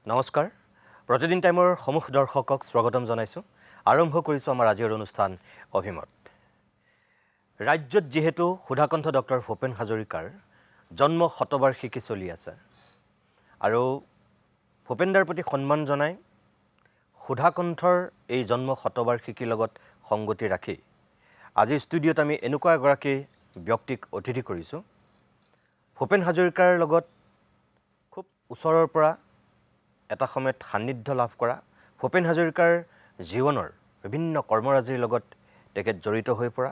নমস্কাৰ প্ৰতিদিন টাইমৰ সমূহ দৰ্শকক স্বাগতম জনাইছো আৰম্ভ কৰিছো আমাৰ আজিৰ অনুষ্ঠান অভিমত ৰাজ্যত যেহেতু সুধাকণ্ঠ ডক্টৰ ভূপেন হাজৰিকাৰ জন্ম শতবাৰ্ষিকী চলি আছে আৰু ভূপেনদাৰ প্ৰতি সন্মান জনাই সুধাকণ্ঠৰ এই জন্ম শতবাৰ্ষিকীৰ লগত সংগতি ৰাখি আজি ষ্টুডিঅ'ত আমি এনেকুৱা এগৰাকী ব্যক্তিক অতিথি কৰিছো ভূপেন হাজৰিকাৰ লগত খুব ওচৰৰ পৰা এটা সময়ত সান্নিধ্য লাভ কৰা ভূপেন হাজৰিকাৰ জীৱনৰ বিভিন্ন কৰ্মৰাজিৰ লগত তেখেত জড়িত হৈ পৰা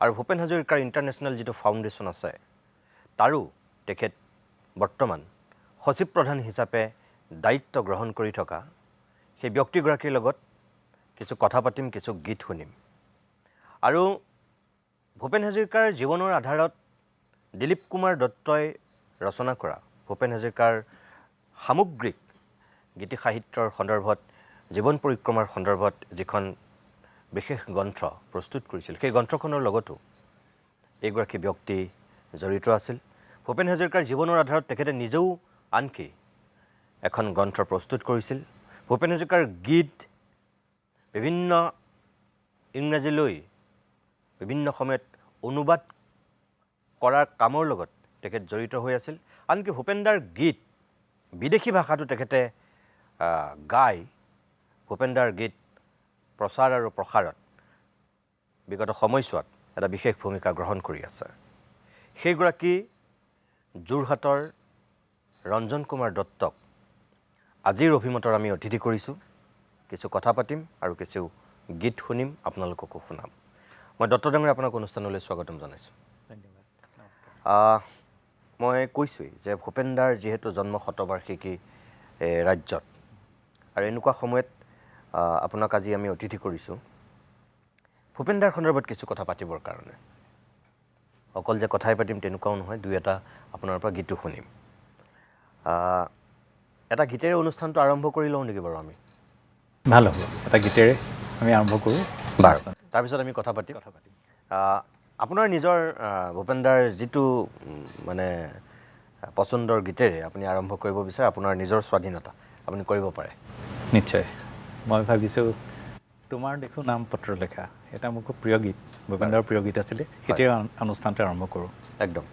আৰু ভূপেন হাজৰিকাৰ ইণ্টাৰনেশ্যনেল যিটো ফাউণ্ডেশ্যন আছে তাৰো তেখেত বৰ্তমান সচিব প্ৰধান হিচাপে দায়িত্ব গ্ৰহণ কৰি থকা সেই ব্যক্তিগৰাকীৰ লগত কিছু কথা পাতিম কিছু গীত শুনিম আৰু ভূপেন হাজৰিকাৰ জীৱনৰ আধাৰত দিলীপ কুমাৰ দত্তই ৰচনা কৰা ভূপেন হাজৰিকাৰ সামগ্ৰিক গীতি সাহিত্যৰ সন্দৰ্ভত জীৱন পৰিক্ৰমাৰ সন্দৰ্ভত যিখন বিশেষ গ্ৰন্থ প্ৰস্তুত কৰিছিল সেই গ্ৰন্থখনৰ লগতো এইগৰাকী ব্যক্তি জড়িত আছিল ভূপেন হাজৰিকাৰ জীৱনৰ আধাৰত তেখেতে নিজেও আনকি এখন গ্ৰন্থ প্ৰস্তুত কৰিছিল ভূপেন হাজৰিকাৰ গীত বিভিন্ন ইংৰাজীলৈ বিভিন্ন সময়ত অনুবাদ কৰাৰ কামৰ লগত তেখেত জড়িত হৈ আছিল আনকি ভূপেনদাৰ গীত বিদেশী ভাষাটো তেখেতে গাই ভূপেনদাৰ গীত প্ৰচাৰ আৰু প্ৰসাৰত বিগত সময়ছোৱাত এটা বিশেষ ভূমিকা গ্ৰহণ কৰি আছে সেইগৰাকী যোৰহাটৰ ৰঞ্জন কুমাৰ দত্তক আজিৰ অভিমতৰ আমি অতিথি কৰিছোঁ কিছু কথা পাতিম আৰু কিছু গীত শুনিম আপোনালোককো শুনাম মই দত্ত ডাঙৰীয়া আপোনাক অনুষ্ঠানলৈ স্বাগতম জনাইছোঁ ধন্যবাদ নমস্কাৰ মই কৈছোঁৱেই যে ভূপেনদাৰ যিহেতু জন্ম শতবাৰ্ষিকী ৰাজ্যত আৰু এনেকুৱা সময়ত আপোনাক আজি আমি অতিথি কৰিছোঁ ভূপেনদাৰ সন্দৰ্ভত কিছু কথা পাতিবৰ কাৰণে অকল যে কথাই পাতিম তেনেকুৱাও নহয় দুই এটা আপোনাৰ পৰা গীতো শুনিম এটা গীতেৰে অনুষ্ঠানটো আৰম্ভ কৰি লওঁ নেকি বাৰু আমি ভাল হ'ব এটা গীতেৰে আমি আৰম্ভ কৰোঁ বাৰু তাৰপিছত আমি কথা পাতিম আপোনাৰ নিজৰ ভূপেনদাৰ যিটো মানে পচন্দৰ গীতেৰে আপুনি আৰম্ভ কৰিব বিচাৰে আপোনাৰ নিজৰ স্বাধীনতা আপুনি কৰিব পাৰে নিশ্চয় মই ভাবিছোঁ তোমাৰ দেখো নাম পত্ৰ লেখা এটা মোৰ খুব প্ৰিয় গীত ভূপেনদাৰ প্ৰিয় গীত আছিলে সেইটোৱে অনুষ্ঠানটো আৰম্ভ কৰোঁ একদম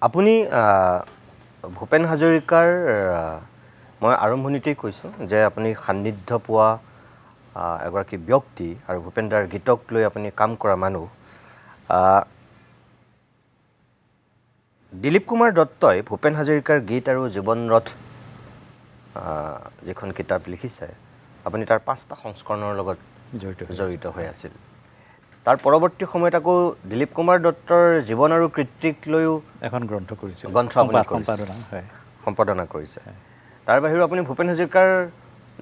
আপুনি ভূপেন হাজৰিকাৰ মই আৰম্ভণিতেই কৈছোঁ যে আপুনি সান্নিধ্য পোৱা এগৰাকী ব্যক্তি আৰু ভূপেন দাৰ গীতক লৈ আপুনি কাম কৰা মানুহ। দিলীপ কুমাৰ দত্তই ভূপেন হাজৰিকাৰ গীত আৰু জীৱনৰথ যিখন কিতাপ লিখিছে, আপুনি তাৰ 5টা সংস্কৰণৰ লগত জড়িত হৈ আছিল। তাৰ পৰৱৰ্তী সময়ত আকৌ দিলীপ কুমাৰ দত্তৰ জীৱন আৰু কৃতিক লৈও এখন গ্ৰন্থ কৰিছিল, সম্পাদনা কৰিছে। তাৰ বাহিৰেও আপুনি ভূপেন হাজৰিকাৰ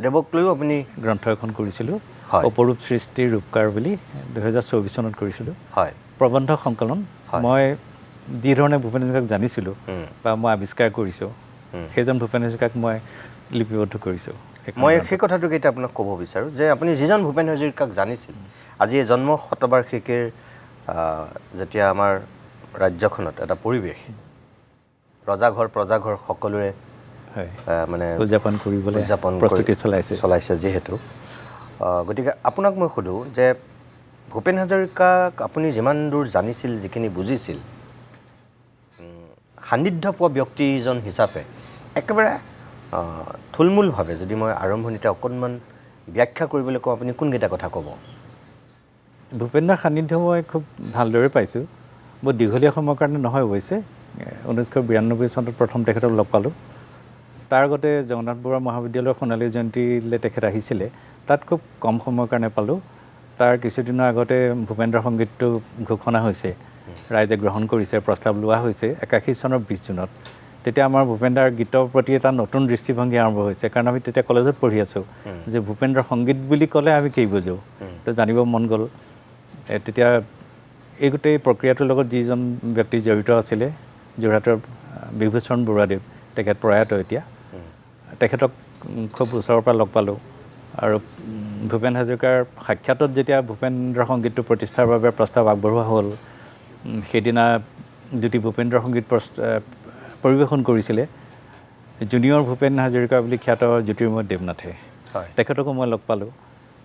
দেৱক লৈও আপুনি গ্ৰন্থ এখন কৰিছিলোঁ, অপৰূপ সৃষ্টিৰ ৰূপকাৰ বুলি 2024 চনত কৰিছিলোঁ। হয়, প্ৰবন্ধ সংকলন। মই যি ধৰণে ভূপেন হাজৰিকাক জানিছিলোঁ বা মই আৱিষ্কাৰ কৰিছোঁ, সেইজন ভূপেন হাজৰিকাক মই লিপিবদ্ধ কৰিছোঁ। মই সেই কথাটোকে এতিয়া আপোনাক ক'ব বিচাৰোঁ যে আপুনি যিজন ভূপেন হাজৰিকাক জানিছিল, আজি এই জন্ম শতবাৰ্ষিকীৰ যেতিয়া আমাৰ ৰাজ্যখনত এটা পৰিৱেশ, ৰজাঘৰ প্ৰজাঘৰ সকলোৰে মানে উদযাপন কৰিবলৈ প্ৰস্তুতি চলাইছে যিহেতু, গতিকে আপোনাক মই সোধোঁ যে ভূপেন হাজৰিকাক আপুনি যিমান দূৰ জানিছিল, যিখিনি বুজিছিল, সান্নিধ্য পোৱা ব্যক্তিজন হিচাপে একেবাৰে থুলমূলভাৱে যদি মই আৰম্ভণিতে অকণমান ব্যাখ্যা কৰিবলৈ কওঁ, আপুনি কোনকেইটা কথা ক'ব? ভূপেন দাৰ সান্নিধ্য মই খুব ভালদৰে পাইছোঁ। বহুত দীঘলীয়া সময়ৰ কাৰণে নহয় অৱশ্যে। 1992 চনত প্ৰথম তেখেতক লগ পালোঁ। তাৰ আগতে জগন্নাথ বৰুৱা মহাবিদ্যালয়ৰ সোণালী জয়ন্তীলৈ তেখেত আহিছিলে, তাত খুব কম সময়ৰ কাৰণে পালোঁ। তাৰ কিছুদিনৰ আগতে ভূপেন্দ্ৰ সংগীতটো ঘোষণা হৈছে, ৰাইজে গ্ৰহণ কৰিছে, প্ৰস্তাৱ লোৱা হৈছে 81 চনৰ 20 জুনত। তেতিয়া আমাৰ ভূপেন দাৰ গীতৰ প্ৰতি এটা নতুন দৃষ্টিভংগী আৰম্ভ হৈছে, কাৰণ আমি তেতিয়া কলেজত পঢ়ি আছোঁ যে ভূপেন্দ্ৰ সংগীত বুলি ক'লে আমি কি বুজোঁ, তো জানিব মন গ'ল। তেতিয়া এই গোটেই প্ৰক্ৰিয়াটোৰ লগত যিজন ব্যক্তি জড়িত আছিলে, যোৰহাটৰ বিভূষণ বৰুৱাদেৱ, তেখেত প্ৰয়াত এতিয়া, তেখেতক খুব ওচৰৰ পৰা লগ পালোঁ। আৰু ভূপেন হাজৰিকাৰ সাক্ষাতত যেতিয়া ভূপেন্দ্ৰ সংগীতটো প্ৰতিষ্ঠাৰ বাবে প্ৰস্তাৱ আগবঢ়োৱা হ'ল, সেইদিনা দুটি ভূপেন্দ্ৰ সংগীত পৰিৱেশন কৰিছিলে জুনিয়ৰ ভূপেন হাজৰিকা বুলি খ্যাত জ্যোতিৰ্ময় দেৱনাথে। তেখেতকো মই লগ পালোঁ।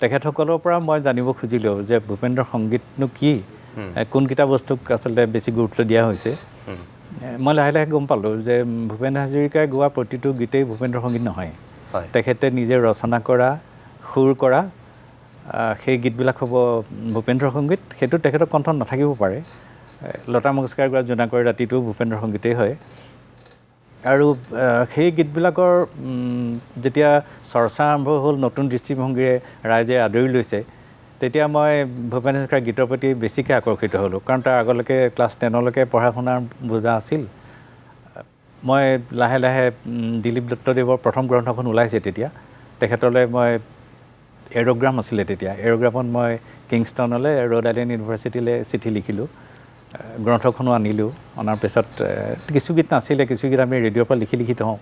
তেখেতসকলৰ পৰা মই জানিব খুজিলোঁ যে ভূপেন্দ্ৰ সংগীতনো কি, কোনকেইটা বস্তুক আচলতে বেছি গুৰুত্ব দিয়া হৈছে। মই লাহে লাহে গম পালোঁ যে ভূপেন হাজৰিকাই গোৱা প্ৰতিটো গীতেই ভূপেন্দ্ৰ সংগীত নহয়। তেখেতে নিজে ৰচনা কৰা, সুৰ কৰা সেই গীতবিলাক হ'ব ভূপেন্দ্ৰ সংগীত। সেইটো তেখেতৰ কণ্ঠত নাথাকিব পাৰে। লতা মংগেশকাৰ গোৱা জোনাকৰে ৰাতিটো ভূপেন্দ্ৰ সংগীতেই হয়। আৰু সেই গীতবিলাকৰ যেতিয়া চৰ্চা আৰম্ভ হ'ল, নতুন দৃষ্টিভংগীৰে ৰাইজে আদৰি লৈছে, তেতিয়া মই ভূপেন হাজৰিকাৰ গীতৰ প্ৰতি বেছিকৈ আকৰ্ষিত হ'লোঁ। কাৰণ তাৰ আগলৈকে ক্লাছ 10লৈকে পঢ়া শুনাৰ বোজা আছিল। মই লাহে লাহে দিলীপ দত্তদেৱৰ প্ৰথম গ্ৰন্থখন ওলাইছে তেতিয়া, তেখেতলৈ মই এৰ'গ্ৰাম আছিলে তেতিয়া, এৰ'গ্ৰামত মই কিংষ্টনলৈ, ৰ'ড আইলেণ্ড ইউনিভাৰ্চিটিলৈ চিঠি লিখিলোঁ। গ্ৰন্থখনো আনিলোঁ। অনাৰ পিছত কিছু গীত নাছিলে, কিছু গীত আমি ৰেডিঅ'ৰ পৰা লিখি লিখি থওঁ।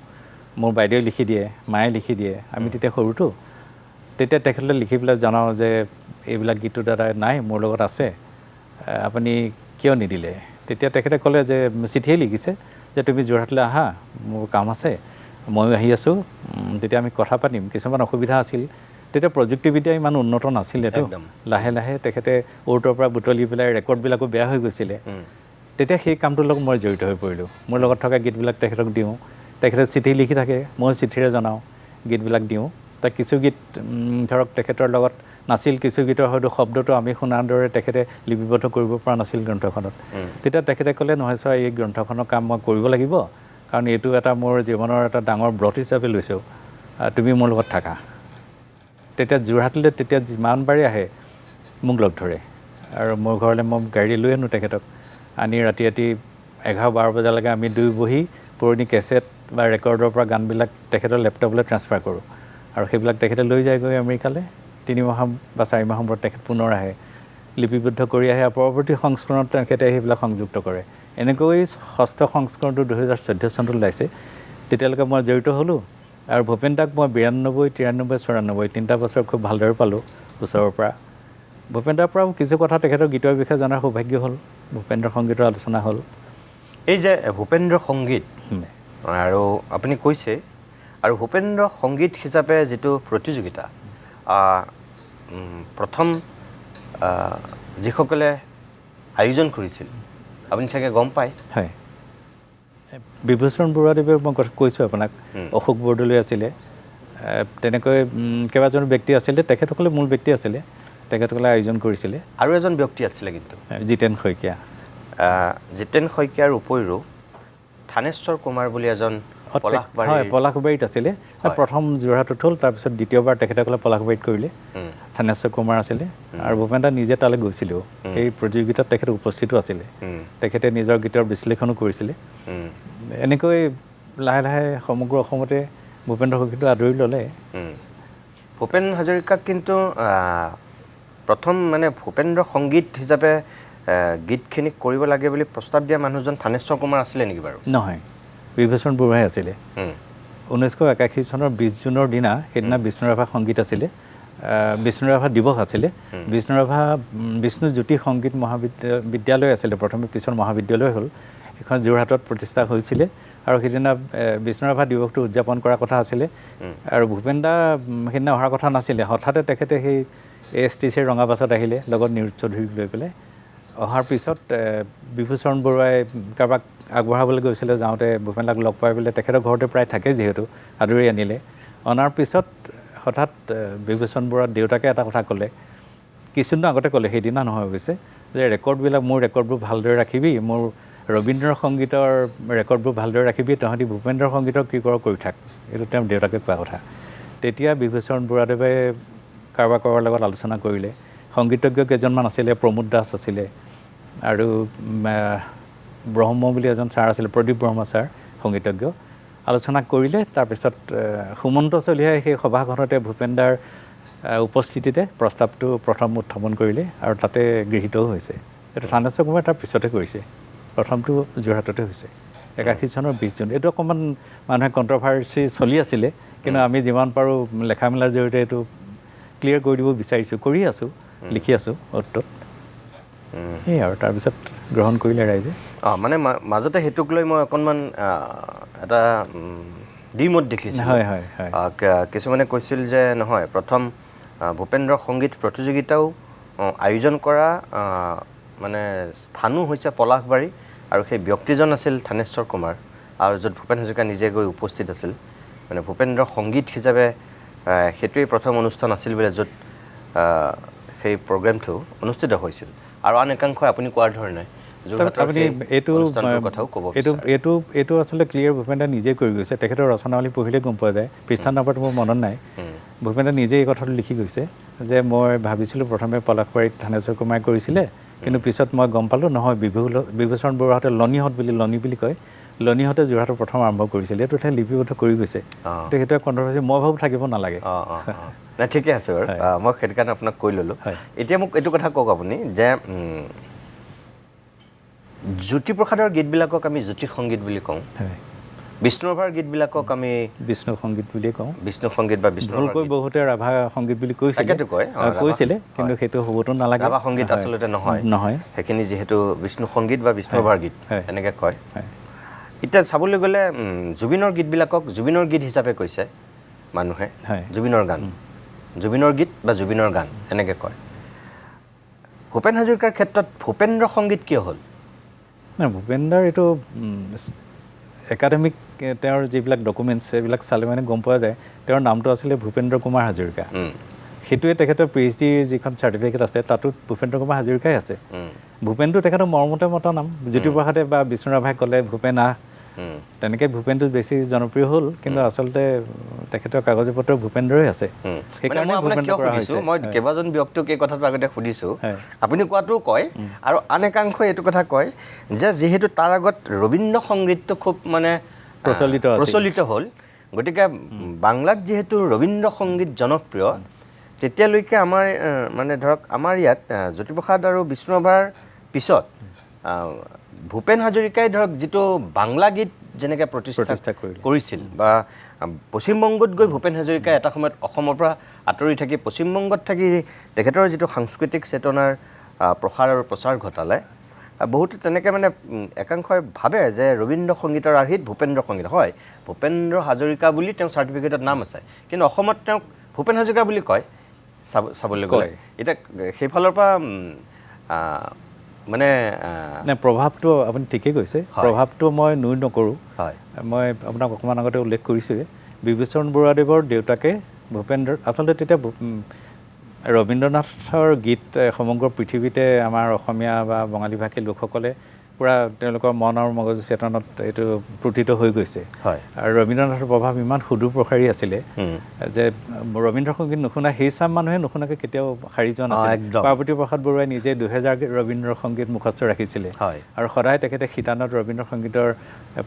মোৰ বাইদেৱে লিখি দিয়ে, মায়ে লিখি দিয়ে, আমি তেতিয়া সৰুতো। তেতিয়া তেখেতলৈ লিখি পেলাই জনাওঁ যে এইবিলাক গীতটো দাদা নাই, মোৰ লগত আছে, আপুনি কিয় নিদিলে? তেতিয়া তেখেতে ক'লে যে চিঠিয়ে লিখিছে যে তুমি যোৰহাটলৈ আহা, মোৰ কাম আছে, ময়ো আহি আছোঁ, তেতিয়া আমি কথা পাতিম। কিছুমান অসুবিধা আছিল, তেতিয়া প্ৰযুক্তিবিদ্যা ইমান উন্নত নাছিলেতো। লাহে লাহে তেখেতে অ'ৰটোৰ পৰা বুটলি পেলাই ৰেকৰ্ডবিলাকো বেয়া হৈ গৈছিলে। তেতিয়া সেই কামটোৰ লগত মই জড়িত হৈ পৰিলোঁ। মোৰ লগত থকা গীতবিলাক তেখেতক দিওঁ, তেখেতে চিঠি লিখি থাকে, মই চিঠিৰে জনাওঁ, গীতবিলাক দিওঁ। তাত কিছু গীত ধৰক তেখেতৰ লগত নাছিল, কিছু গীতৰ হয়তো শব্দটো আমি শুনাৰ দৰে তেখেতে লিপিবদ্ধ কৰিব পৰা নাছিল গ্ৰন্থখনত। তেতিয়া তেখেতে ক'লে, নহয় ছাৰ, এই গ্ৰন্থখনৰ কাম মই কৰিব লাগিব, কাৰণ এইটো এটা মোৰ জীৱনৰ এটা ডাঙৰ ব্ৰত হিচাপে লৈছোঁ, তুমি মোৰ লগত থাকা। তেতিয়া যোৰহাটলৈ তেতিয়া যিমানবাৰেই আহে মোক লগ ধৰে, আৰু মোৰ ঘৰলৈ মই গাড়ী লৈ আনোঁ তেখেতক। আনি ৰাতি ৰাতি 11-12 বজালৈকে আমি দুই বহি পুৰণি কেছেট বা ৰেকৰ্ডৰ পৰা গানবিলাক তেখেতৰ লেপটপলৈ ট্ৰান্সফাৰ কৰোঁ। আৰু সেইবিলাক তেখেতে লৈ যায়গৈ আমেৰিকালৈ। 3 মাহ বা 4 মাহৰ মূৰত তেখেত পুনৰ আহে, লিপিবদ্ধ কৰি আহে, আৰু পৰৱৰ্তী সংস্কৰণত তেখেতে সেইবিলাক সংযুক্ত কৰে। এনেকৈ 6ষ্ঠ সংস্কৰণটো 2014 চনত ওলাইছে। তেতিয়ালৈকে মই জড়িত হ'লোঁ। আৰু ভূপেন দাক মই 92, 93, 94 তিনিটা বছৰ খুব ভালদৰে পালোঁ ওচৰৰ পৰা। ভূপেন দাৰ পৰাও কিছু কথা তেখেতৰ গীতৰ বিষয়ে জনাৰ সৌভাগ্য হ'ল, ভূপেন্দ্ৰ সংগীতৰ আলোচনা হ'ল। এই যে ভূপেন্দ্ৰ সংগীত আৰু আপুনি কৈছে, আৰু ভূপেন্দ্ৰ সংগীত হিচাপে যিটো প্ৰতিযোগিতা, প্ৰথম যিসকলে আয়োজন কৰিছিল, আপুনি চাগে গম পায়, হয়, বিভূষণ বৰুৱাদেৱে মই কৈছোঁ আপোনাক অশোক বৰদলৈ আছিলে তেনেকৈ কেইবাজন ব্যক্তি আছিলে তেখেতসকলে মূল ব্যক্তি আছিলে তেখেতসকলে আয়োজন কৰিছিলে আৰু এজন ব্যক্তি আছিলে কিন্তু জিতেন শইকীয়া জিতেন শইকীয়াৰ উপৰিও থানেশ্বৰ কুমাৰ বুলি এজন হয় পলাশবাৰীত আছিলে প্ৰথম যোৰহাটত হ'ল তাৰপিছত দ্বিতীয়বাৰ তেখেতসকলে পলাশবাৰীত কৰিলে থানেশ্বৰ কুমাৰ আছিলে আৰু ভূপেন দা নিজে তালৈ গৈছিলেও এই প্ৰতিযোগিতাত তেখেত উপস্থিতো আছিলে তেখেতে নিজৰ গীতৰ বিশ্লেষণো কৰিছিলে এনেকৈ লাহে লাহে সমগ্ৰ অসমতে ভূপেন্দ্ৰ সংগীতটো আদৰি ল'লে ভূপেন হাজৰিকাক কিন্তু প্ৰথম মানে ভূপেন্দ্ৰ সংগীত হিচাপে গীতখিনি কৰিব লাগে বুলি প্ৰস্তাৱ দিয়া মানুহজন থানেশ্বৰ কুমাৰ আছিলে নেকি বাৰু নহয় বিভূষণ বৰুৱাই আছিলে 1981 চনৰ 20 জুনৰ দিনা সেইদিনা বিষ্ণুৰাভা সংগীত আছিলে বিষ্ণুৰাভা দিৱস আছিলে বিষ্ণুৰাভা বিষ্ণুজ্যোতি সংগীত মহাবিদ্যালয় আছিলে প্ৰথমে পিছৰ মহাবিদ্যালয় হ'ল এখন যোৰহাটত প্ৰতিষ্ঠা হৈছিলে আৰু সেইদিনা বিষ্ণুৰাভা দিৱসটো উদযাপন কৰাৰ কথা আছিলে আৰু ভূপেন দা সেইদিনা অহাৰ কথা নাছিলে হঠাতে তেখেতে সেই ASTCৰ ৰঙাবাছত আহিলে লগত নিৰুজ চৌধুৰীক লৈ পেলাই অহাৰ পিছত বিভূষণ বৰুৱাই কাৰোবাক আগবঢ়াবলৈ গৈছিলে যাওঁতে ভূপেন দাক লগ পাই পেলাই তেখেতৰ ঘৰতে প্ৰায় থাকে যিহেতু আদৰি আনিলে অনাৰ পিছত হঠাৎ বিভূষণ বৰুৱাৰ দেউতাকে এটা কথা ক'লে কিছুদিন আগতে ক'লে সেইদিনা নহয় অৱশ্যে যে ৰেকৰ্ডবিলাক মোৰ ৰেকৰ্ডবোৰ ভালদৰে ৰাখিবি মোৰ ৰবীন্দ্ৰ সংগীতৰ ৰেকৰ্ডবোৰ ভালদৰে ৰাখিবি তহঁতি ভূপেন্দ্ৰ সংগীতৰ কি কৰ কৰি থাক এইটো তেওঁৰ দেউতাকে কোৱা কথা তেতিয়া বিভূষণ বৰুৱাদেৱে কাৰোবাৰ লগত আলোচনা কৰিলে সংগীতজ্ঞ কেইজনমান আছিলে প্ৰমোদ দাস আছিলে আৰু ব্ৰহ্ম বুলি এজন ছাৰ আছিলে প্ৰদীপ ব্ৰহ্ম ছাৰ সংগীতজ্ঞ আলোচনা কৰিলে তাৰপিছত সুমন্ত চলিহাই সেই সভাখনতে ভূপেন দাৰ উপস্থিতিতে প্ৰস্তাৱটো প্ৰথম উত্থাপন কৰিলে আৰু তাতে গৃহীতও হৈছে এইটো থানেশ্বৰ কুমাৰে তাৰ পিছতে কৰিছে প্ৰথমটো যোৰহাটতে হৈছে 81 চনৰ 20 জুন এইটো অকণমান মানুহে কণ্ট্ৰভাৰ্চি চলি আছিলে কিন্তু আমি যিমান পাৰোঁ লেখা মেলাৰ জৰিয়তে এইটো ক্লিয়াৰ কৰি দিব বিচাৰিছোঁ কৰি আছোঁ লিখি আছোঁ অটত সেই আৰু তাৰপিছত গ্ৰহণ কৰিলে ৰাইজে মানে মাজতে সেইটোক লৈ মই অকণমান এটা দ্বিমত দেখিছোঁ হয় হয় হয় কিছুমানে কৈছিল যে নহয় প্ৰথম ভূপেন্দ্ৰ সংগীত প্ৰতিযোগিতাও আয়োজন কৰা মানে স্থানো হৈছে পলাশবাৰী আৰু সেই ব্যক্তিজন আছিল থানেশ্বৰ কুমাৰ আৰু য'ত ভূপেন হাজৰিকা নিজে গৈ উপস্থিত আছিল মানে ভূপেন্দ্ৰ সংগীত হিচাপে সেইটোৱেই প্ৰথম অনুষ্ঠান আছিল বোলে য'ত সেই প্ৰগ্ৰেমটো অনুষ্ঠিত হৈছিল আৰু আন একাংশই আপুনি কোৱাৰ ধৰণে আপুনি এইটো আচলতে ক্লিয়াৰ ভূপেন দা নিজে কৰি গৈছে তেখেতৰ ৰচনাৱলী পঢ়িলে গম পোৱা যায় পৃষ্ঠা নম্বৰটো মোৰ মনত নাই ভূপেন দা নিজে এই কথাটো লিখি গৈছে যে মই ভাবিছিলোঁ প্ৰথমে পলাশবাৰীত থানেশ্বৰ কুমাৰে কৰিছিলে কিন্তু পিছত মই গম পালোঁ নহয় বিভূষণ বৰুৱাহঁতে লনি বুলি কয় লনিহঁতে যোৰহাটৰ প্ৰথম আৰম্ভ কৰিছিল এইটো ঠাই লিপিবদ্ধ কৰি গৈছে তো সেইটো কণ্ট্ৰভাৰ্চি মই ভাবোঁ থাকিব নালাগে নাই ঠিকে আছে বাৰু মই সেইটো কাৰণে আপোনাক কৈ ল'লোঁ এতিয়া মোক এইটো কথা কওক আপুনি যে জ্যোতিপ্ৰসাদৰ গীতবিলাকক আমি জ্যোতি সংগীত বুলি কওঁ বিষ্ণুৰাভাৰ গীতবিলাকক আমি বিষ্ণু সংগীত বুলিয়ে কওঁ বিষ্ণু সংগীত বা ভুলকৈ বহুতে ৰাভা সংগীত বুলি কৈছিলে কিন্তু সেইটো হ'বতো নালাগে ৰাভা সংগীত আচলতে নহয় সেইখিনি যিহেতু বিষ্ণু সংগীত বা বিষ্ণুৰাভাৰ গীত এনেকৈ কয় এতিয়া চাবলৈ গ'লে জুবিনৰ গীতবিলাকক জুবিনৰ গীত হিচাপে কৈছে মানুহে জুবিনৰ গান জুবিনৰ গীত বা জুবিনৰ গান এনেকৈ কয় ভূপেন হাজৰিকাৰ ক্ষেত্ৰত ভূপেন্দ্ৰ সংগীত কিয় হ'ল নাই ভূপেন দাৰ এইটো একাডেমিক তেওঁৰ যিবিলাক ডকুমেণ্টছ সেইবিলাক চালে মানে গম পোৱা যায় তেওঁৰ নামটো আছিলে ভূপেন্দ্ৰ কুমাৰ হাজৰিকা সেইটোৱে তেখেতৰ PhD যিখন চাৰ্টিফিকেট আছে তাতো ভূপেন্দ্ৰ কুমাৰ হাজৰিকাই আছে ভূপেনটো তেখেতৰ মৰমতে মতা নাম জ্যোতিপ্ৰসাদে বা বিষ্ণুৰাভাই ক'লে ভূপেন তেনেকৈ ভূপেনটো বেছি জনপ্ৰিয় হ'ল কিন্তু আচলতে তেখেতৰ কাগজী পত্ৰ ভূপেন্দ্ৰই আছে সেইকাৰণে মই কেইবাজন ব্যক্তিক এই কথাটো আগতে সুধিছোঁ আপুনি কোৱাটোও কয় আৰু আন একাংশই এইটো কথা কয় যে যিহেতু তাৰ আগত ৰবীন্দ্ৰ সংগীতটো খুব মানে প্ৰচলিত হ'ল গতিকে বাংলাত যিহেতু ৰবীন্দ্ৰ সংগীত জনপ্ৰিয় তেতিয়ালৈকে আমাৰ মানে ধৰক আমাৰ ইয়াত জ্যোতিপ্ৰসাদ আৰু বিষ্ণুৰাভাৰ পিছত ভূপেন হাজৰিকাই ধৰক যিটো বাংলা গীত যেনেকৈ প্ৰতিষ্ঠা কৰিছিল বা পশ্চিমবংগত গৈ ভূপেন হাজৰিকাই এটা সময়ত অসমৰ পৰা আঁতৰি থাকি পশ্চিমবংগত থাকি তেখেতৰ যিটো সাংস্কৃতিক চেতনাৰ প্ৰসাৰ আৰু প্ৰচাৰ ঘটালে বহুতে তেনেকৈ মানে একাংশই ভাবে যে ৰবীন্দ্ৰ সংগীতৰ আৰ্হিত ভূপেন্দ্ৰ সংগীত হয় ভূপেন্দ্ৰ হাজৰিকা বুলি তেওঁ চাৰ্টিফিকেটত নাম আছে কিন্তু অসমত তেওঁক ভূপেন হাজৰিকা বুলি কয় চাবলৈ গ'লে এতিয়া সেইফালৰ পৰা মানে নাই প্ৰভাৱটো আপুনি ঠিকেই কৈছে প্ৰভাৱটো মই নুই নকৰোঁ হয় মই আপোনাক অকণমান আগতে উল্লেখ কৰিছোঁৱে বিভূতিচৰণ বৰুৱাদেৱৰ দেউতাকে ভূপেন্দ্ৰ আচলতে তেতিয়া ৰবীন্দ্ৰনাথৰ গীত সমগ্ৰ পৃথিৱীতে আমাৰ অসমীয়া বা বঙালী ভাষী লোকসকলে পূৰা তেওঁলোকৰ মন আৰু মগজু চেতনত এইটো প্ৰতিত হৈ গৈছে হয় আৰু ৰবীন্দ্ৰনাথৰ প্ৰভাৱ ইমান সুদূৰ প্ৰসাৰী আছিলে যে ৰবীন্দ্ৰ সংগীত নুশুনা সেই চাম মানুহে নুশুনাকৈ কেতিয়াও সাৰি যোৱা নাছিল পাৰ্বতী প্ৰসাদ বৰুৱাই নিজে 2000 ৰবীন্দ্ৰ সংগীত মুখস্থ ৰাখিছিলে হয় আৰু সদায় তেখেতে শীতানত ৰবীন্দ্ৰ সংগীতৰ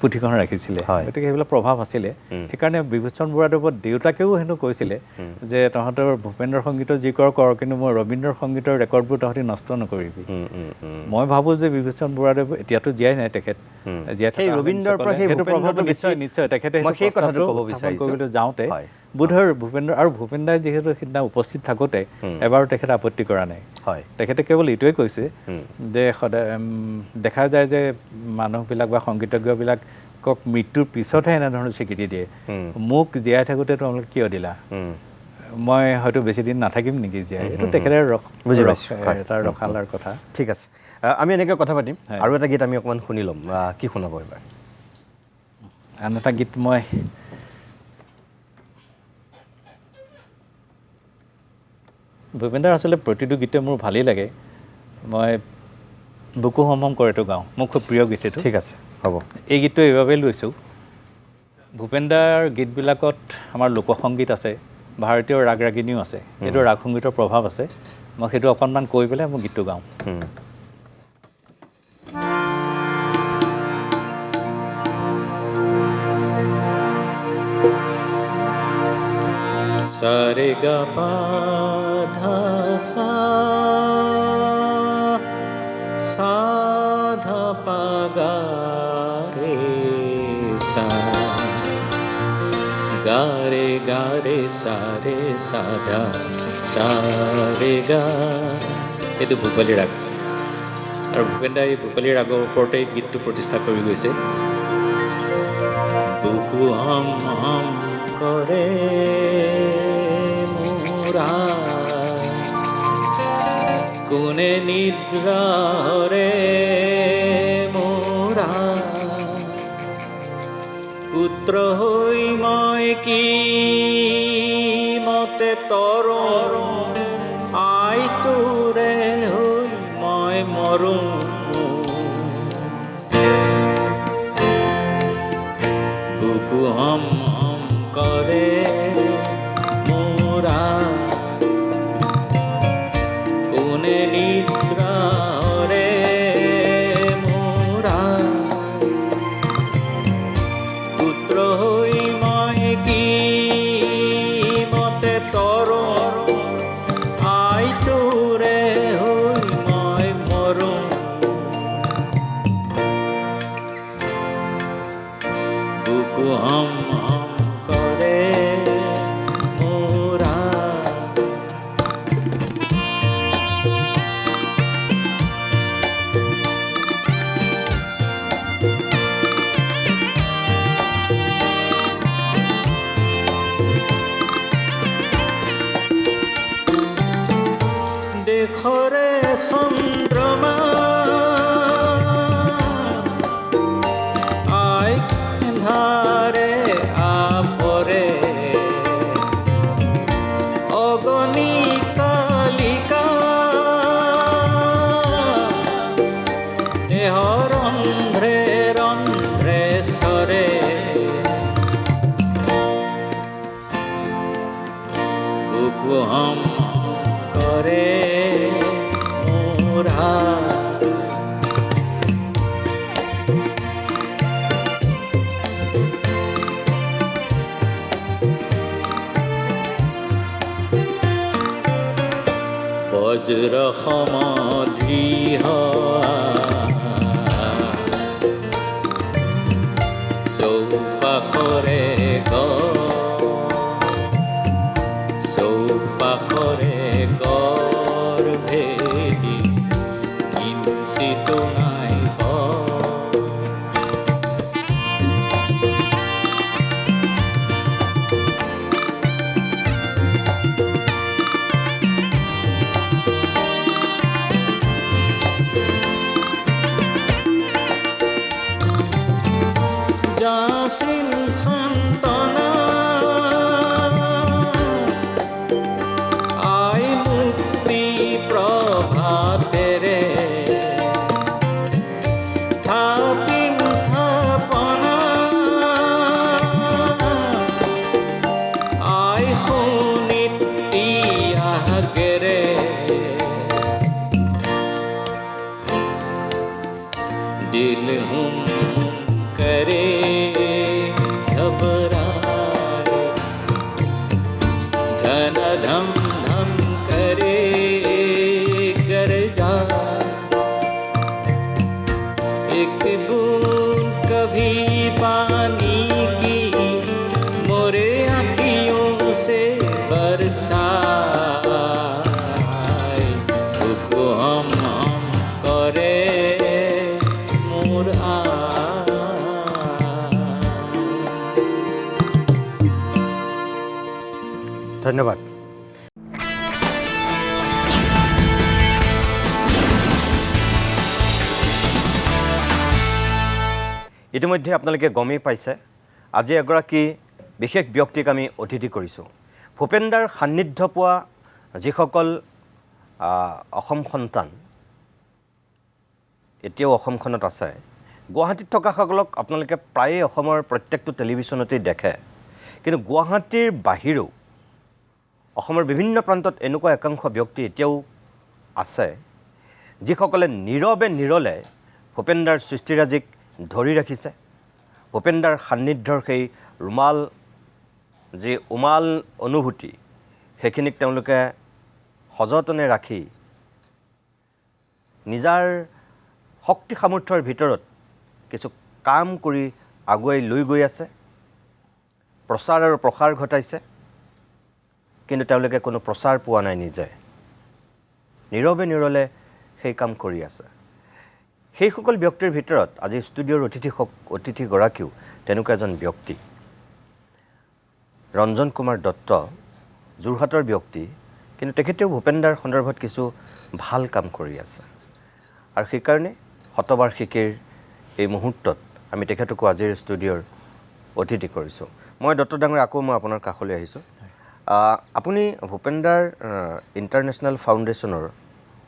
পুথিখন ৰাখিছিলে গতিকে সেইবিলাক প্ৰভাৱ আছিলে সেইকাৰণে বিভূতিচৰণ বৰুৱাদেৱৰ দেউতাকেও হেনো কৈছিলে যে তহঁতৰ ভূপেন্দ্ৰ সংগীতৰ যি কৰ কিন্তু মই ৰবীন্দ্ৰ সংগীতৰ ৰেকৰ্ডবোৰ তহঁতি নষ্ট নকৰিবি মই ভাবোঁ যে বিভূতিচৰণ বৰুৱাদেৱ এতিয়াতো জীয়াই নাই তেখেত জীয়াই থকা ৰবীন্দ্ৰৰ পৰা সেইটো প্ৰভাৱ নিশ্চয় তেখেতে সেই কথাটো ক'ব কৰিবলৈ যাওঁতে বোধহয় ভূপেন্দ্ৰ আৰু ভূপেন দাই যিহেতু সিদিনা উপস্থিত থাকোঁতে এবাৰো তেখেতে আপত্তি কৰা নাই হয় তেখেতে কেৱল এইটোৱে কৈছে যে সদায় দেখা যায় যে মানুহবিলাক বা সংগীতজ্ঞবিলাকক মৃত্যুৰ পিছতহে এনেধৰণৰ স্বীকৃতি দিয়ে মোক জীয়াই থাকোঁতে তোমালোকে কিয় দিলা মই হয়তো বেছি দিন নাথাকিম নেকি জীয়াই এইটো তেখেতে তাৰ ৰখালাৰ কথা ঠিক আছে আমি এনেকৈ কথা পাতিম আৰু এটা গীত আমি অকণমান শুনি ল'ম কি শুনাব এইবাৰ আন এটা গীত মই ভূপেন দাৰ আচলতে প্ৰতিটো গীতে মোৰ ভালেই লাগে মই বুকু হম হম কৰেটো গাওঁ মোৰ খুব প্ৰিয় গীত এইটো ঠিক আছে হ'ব এই গীতটো এইবাবেই লৈছোঁ ভূপেন দাৰ গীতবিলাকত আমাৰ লোকসংগীত আছে ভাৰতীয় ৰাগ ৰাগিনীও আছে এইটো ৰাগ সংগীতৰ প্ৰভাৱ আছে মই সেইটো অকণমান কৈ পেলাই মই গীতটো গাওঁ सारे गा पा धा सा सा धा पा गा रे सा गा रे सा रे सा धा सा रे गा এইটো ভূপালী ৰাগ আৰু ভূপেন দাই ভূপালী ৰাগৰ ওপৰতে গীতটো প্ৰতিষ্ঠা কৰি গৈছে বুকু হম হম কৰে কোনে নিদ্রা রে মোরা পুত্র হই মই কি মতে তর আই তোরে হই মই মরু বুকু হম হম করে নিদ্রা রে মোরা পুত্র হই মই কি মতে তর আই তোরে হই মই মরু বুকু হম হম করে দেখরে চন্দ্রমা আই ধারে আপরে অগণি কালিকা দেহ রন্ধ্রে রন্ধ্রে সরে বুকু হম করে মোরা বজ্র সমদৃহ চৌপাশৰে চৌপাশৰে গৰ্ভেদি কিঞ্চিত নাই আছিল সান্তনা আই মুক্তি প্ৰভাতেৰে থাপিং থাপনা আই সুনীতি আগেৰে दिल हम करे घबराए धन धम धम करे कर जा एक बूंद कभी पानी की मोरे आँखियों से बरसाए उसको हम करे ধন্যবাদ। ইতিমধ্যে আপোনালোকে গমেই পাইছে আজি এগৰাকী বিশেষ ব্যক্তিক আমি অতিথি কৰিছোঁ। ভূপেনদাৰ সান্নিধ্য পোৱা যিসকল অসম সন্তান এতিয়াও অসমখনত আছে, গুৱাহাটীত থকাসকলক আপোনালোকে প্ৰায়ে অসমৰ প্ৰত্যেকটো টেলিভিশ্যনতেই দেখে, কিন্তু গুৱাহাটীৰ বাহিৰেও অসমৰ বিভিন্ন প্ৰান্তত এনেকুৱা একাংশ ব্যক্তি এতিয়াও আছে যিসকলে নীৰৱে নিৰলে ভূপেনদাৰ সৃষ্টিৰাজিক ধৰি ৰাখিছে। ভূপেনদাৰ সান্নিধ্যৰ সেই ৰুমাল যি উমাল অনুভূতি সেইখিনিক তেওঁলোকে সযতনে ৰাখি নিজাৰ শক্তি সামৰ্থ্যৰ ভিতৰত কিছু কাম কৰি আগুৱাই লৈ গৈ আছে, প্ৰচাৰ আৰু প্ৰসাৰ ঘটাইছে, কিন্তু তেওঁলোকে কোনো প্ৰচাৰ পোৱা নাই, নিজে নীৰৱে নিৰলে সেই কাম কৰি আছে। সেইসকল ব্যক্তিৰ ভিতৰত আজি ষ্টুডিঅ'ৰ অতিথিগৰাকীও তেনেকুৱা এজন ব্যক্তি। ৰঞ্জন কুমাৰ দত্ত যোৰহাটৰ ব্যক্তি, কিন্তু তেখেতেও ভূপেনদাৰ সন্দৰ্ভত কিছু ভাল কাম কৰি আছে, আৰু সেইকাৰণে শতবাৰ্ষিকীৰ এই মুহূৰ্তত আমি তেখেতকো আজিৰ ষ্টুডিঅ'ৰ অতিথি কৰিছোঁ। মই দত্ত ডাঙৰ আকৌ মই আপোনাৰ কাষলৈ আহিছোঁ। আপুনি ভূপেনদাৰ ইণ্টাৰনেশ্যনেল ফাউণ্ডেশ্যনৰ